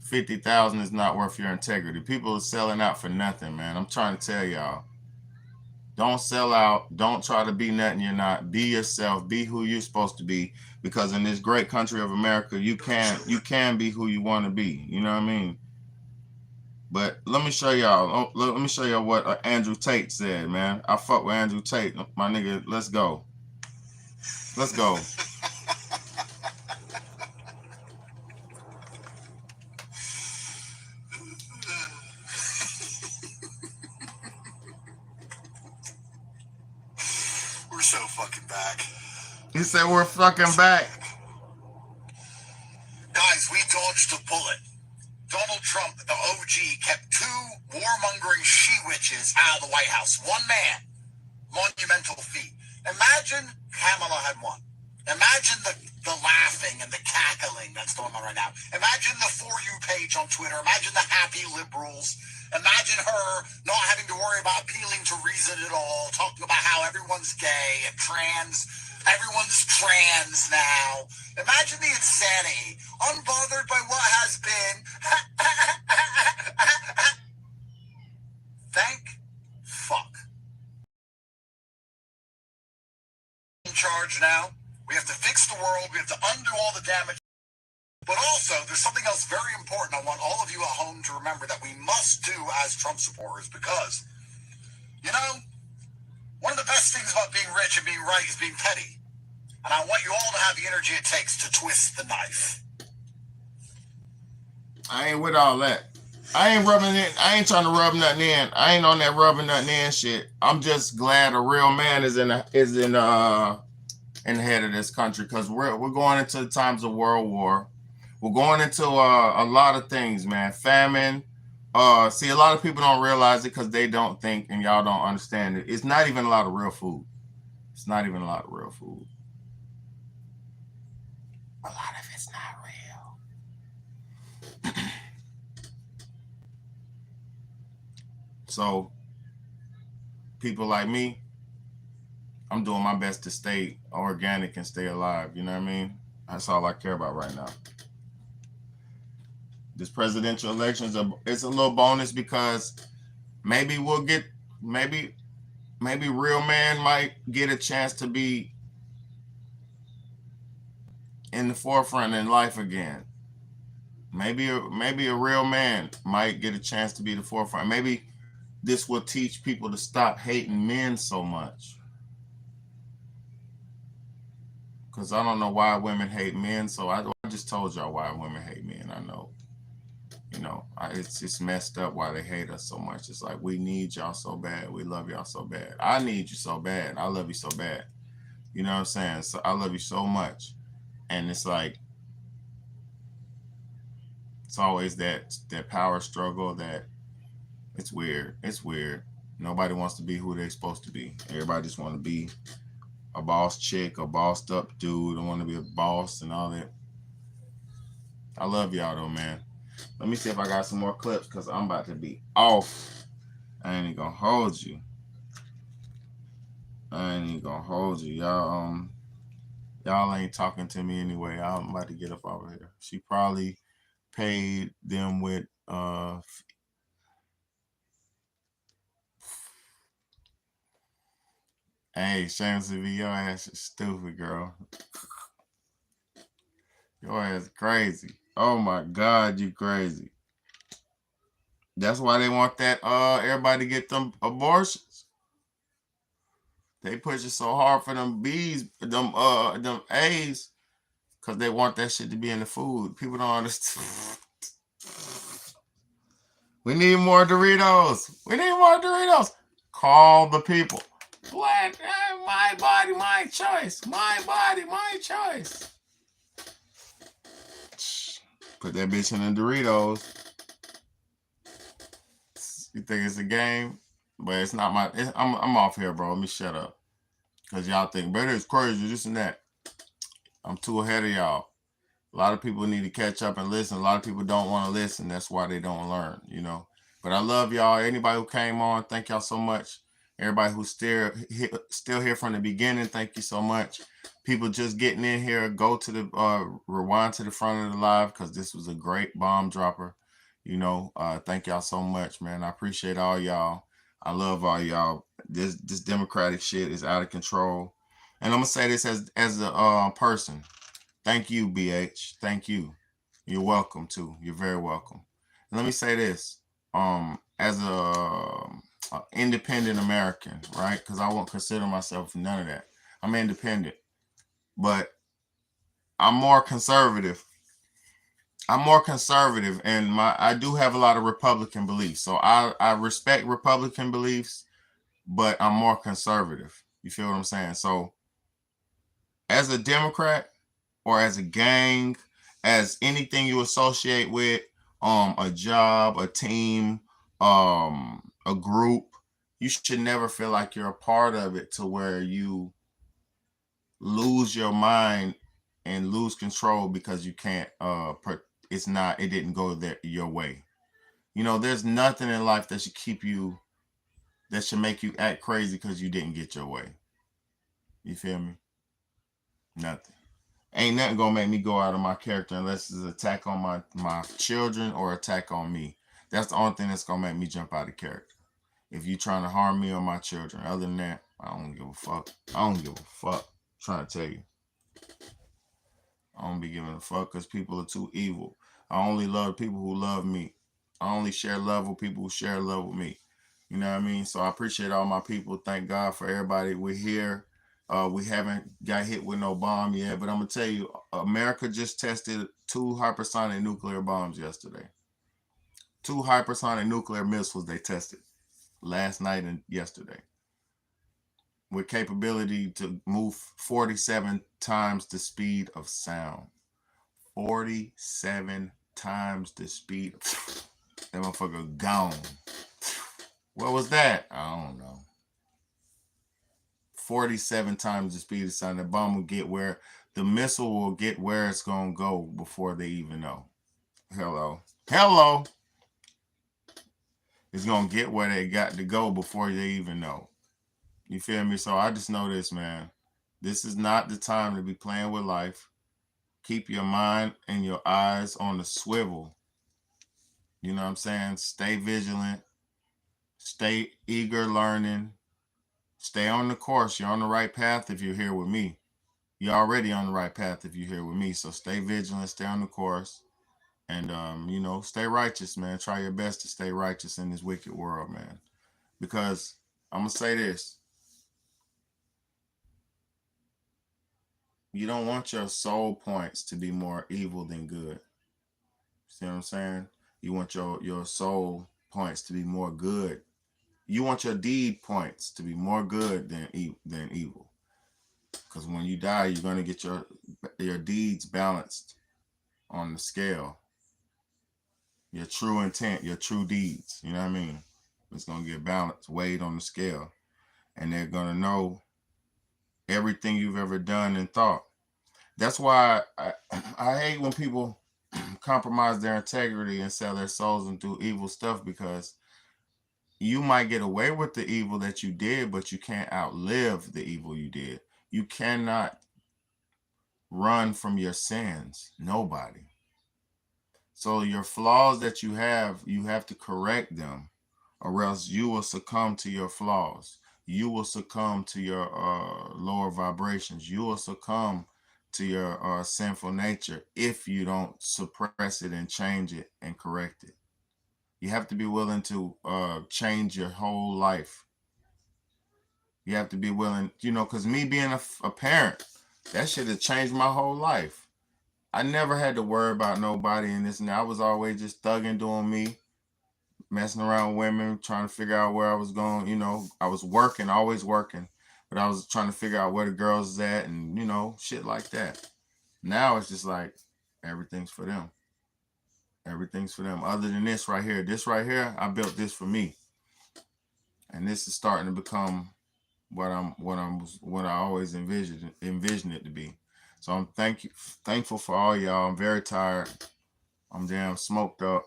50,000 is not worth your integrity. People are selling out for nothing, man. I'm trying to tell y'all. Don't sell out. Don't try to be nothing you're not. Be yourself. Be who you're supposed to be. Because in this great country of America, you can be who you want to be. You know what I mean? But let me show y'all. Let me show y'all what Andrew Tate said, man. I fuck with Andrew Tate, my nigga. Let's go. Let's go. We're so fucking back. He said we're fucking back. Guys, we dodged a bullet. Donald Trump, the OG, kept two warmongering she-witches out of the White House. One man. Monumental feat. Imagine Kamala had won. Imagine the laughing and the cackling that's going on right now. Imagine the For You page on Twitter. Imagine the happy liberals. Imagine her not having to worry about appealing to reason at all, talking about how everyone's gay and trans. Everyone's trans now. Imagine the insanity. Unbothered by what has been. Thank fuck. In charge now. We have to fix the world. We have to undo all the damage. But also, there's something else very important I want all of you at home to remember that we must do as Trump supporters because, you know, one of the best things about being rich and being right is being petty. And I want you all to have the energy it takes to twist the knife. I ain't with all that. I ain't rubbing it. I ain't trying to rub nothing in. I ain't on that rubbing nothing in shit. I'm just glad a real man is in the head of this country because we're going into the times of World War. We're going into a lot of things, man. Famine. See, a lot of people don't realize it because they don't think and y'all don't understand it. It's not even a lot of real food. It's not even a lot of real food. a lot of it's not real. So people like me, I'm doing my best to stay organic and stay alive. You know what I mean? That's all I care about right now. This presidential election it's a little bonus because maybe we'll get maybe real man might get a chance to be in the forefront in life again. Maybe a real man might get a chance to be the forefront. Maybe this will teach people to stop hating men so much. Because I don't know why women hate men. So I just told y'all why women hate men. I know. You know, it's just messed up why they hate us so much. It's like, we need y'all so bad. We love y'all so bad. I need you so bad. I love you so bad. You know what I'm saying? So I love you so much. And it's like, it's always that power struggle that it's weird. It's weird. Nobody wants to be who they're supposed to be. Everybody just want to be a boss chick, a bossed up dude. I want to be a boss and all that. I love y'all though, man. Let me see if I got some more clips because I'm about to be off. I ain't gonna hold you. Y'all ain't talking to me anyway. I'm about to get up over here. She probably paid them with hey, Shameless V, your ass is stupid, girl. Your ass crazy. Oh my God, you crazy. That's why they want that everybody get them abortions. They push it so hard for them B's, them A's, because they want that shit to be in the food. People don't understand. We need more Doritos. Call the people. What? My body, my choice. My body, my choice. Put that bitch in the Doritos. You think it's a game? But it's not my... I'm off here, bro. Let me shut up. Because y'all think, better is crazy, this and that. I'm too ahead of y'all. A lot of people need to catch up and listen. A lot of people don't want to listen. That's why they don't learn, you know. But I love y'all. Anybody who came on, thank y'all so much. Everybody who's still here from the beginning, thank you so much. People just getting in here, go to the rewind to the front of the live because this was a great bomb dropper. You know, thank y'all so much, man. I appreciate all y'all. I love all y'all. This Democratic shit is out of control. And I'm gonna say this as a person. Thank you, BH. Thank you. You're welcome too. You're very welcome. And let me say this. As a independent American, right? Because I won't consider myself none of that. I'm independent, but I'm more conservative. And I do have a lot of Republican beliefs. So I respect Republican beliefs, but I'm more conservative. You feel what I'm saying? So as a Democrat or as a gang, as anything you associate with, a job, a team, a group, you should never feel like you're a part of it to where you lose your mind and lose control because you can't it didn't go your way. You know, there's nothing in life that should make you act crazy because you didn't get your way. You feel me? Nothing. Ain't nothing gonna make me go out of my character unless it's an attack on my children or attack on me. That's the only thing that's gonna make me jump out of character. If you're trying to harm me or my children, other than that, I don't give a fuck. I'm trying to tell you. I don't be giving a fuck because people are too evil. I only love people who love me. I only share love with people who share love with me. You know what I mean? So I appreciate all my people. Thank God for everybody. We're here. We haven't got hit with no bomb yet, but I'm going to tell you, America just tested 2 hypersonic nuclear bombs yesterday. 2 hypersonic nuclear missiles they tested last night and yesterday with capability to move 47 times the speed of sound. 47 times the speed. That motherfucker gone. What was that? I don't know. 47 times the speed of sound. The bomb will get where the missile will get where it's gonna go before they even know. Hello. It's gonna get where they got to go before they even know. You feel me? So I just know this, man. This is not the time to be playing with life. Keep your mind and your eyes on the swivel. You know what I'm saying? Stay vigilant. Stay eager learning. Stay on the course. You're on the right path if you're here with me. You're already on the right path if you're here with me. So stay vigilant, stay on the course. And, you know, stay righteous, man. Try your best to stay righteous in this wicked world, man. Because I'm going to say this. You don't want your soul points to be more evil than good. See what I'm saying? You want your soul points to be more good. You want your deed points to be more good than evil. Because when you die, you're going to get your deeds balanced on the scale. Your true intent, your true deeds. You know what I mean? It's going to get balanced, weighed on the scale. And they're going to know everything you've ever done and thought. That's why I hate when people compromise their integrity and sell their souls and do evil stuff, because you might get away with the evil that you did, but you can't outlive the evil you did. You cannot run from your sins. Nobody. So your flaws that you have to correct them, or else you will succumb to your flaws. You will succumb to your lower vibrations. You will succumb to your sinful nature if you don't suppress it and change it and correct it. You have to be willing to change your whole life. You have to be willing, you know, because me being a parent, that shit has changed my whole life. I never had to worry about nobody and this and that. I was always just thugging, doing me, messing around with women, trying to figure out where I was going. You know, I was working, always working, but I was trying to figure out where the girls is at and, you know, shit like that. Now it's just like everything's for them. Everything's for them. Other than this right here, I built this for me. And this is starting to become what I always envisioned it to be. So I'm thankful for all y'all. I'm very tired. I'm damn smoked up.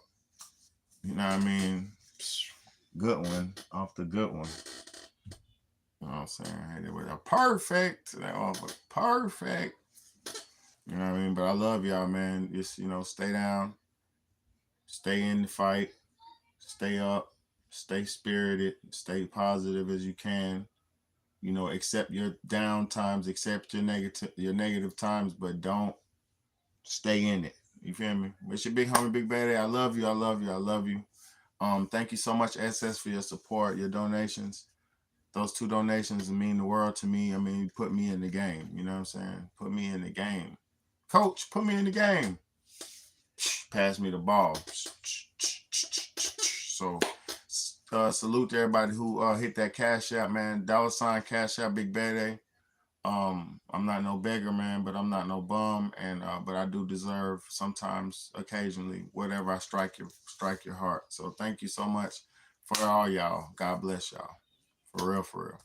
You know what I mean? Good one off the good one. You know what I'm saying? Hey, they were perfect. That was perfect. You know what I mean? But I love y'all, man. Just, you know, stay down. Stay in the fight. Stay up. Stay spirited. Stay positive as you can. You know, accept your down times, accept your negative times, but don't stay in it. You feel me? It's your big homie, Big Bad. I love you. I love you. I love you. Thank you so much, SS, for your support, your donations. Those 2 donations mean the world to me. I mean, you put me in the game. You know what I'm saying? Put me in the game. Coach, put me in the game. Pass me the ball. So, salute to everybody who hit that Cash App, man. $ Cash App, Big Bad. I'm not no beggar, man, but I'm not no bum, and but I do deserve sometimes, occasionally, whatever I strike your heart. So thank you so much for all y'all. God bless y'all. For real, for real.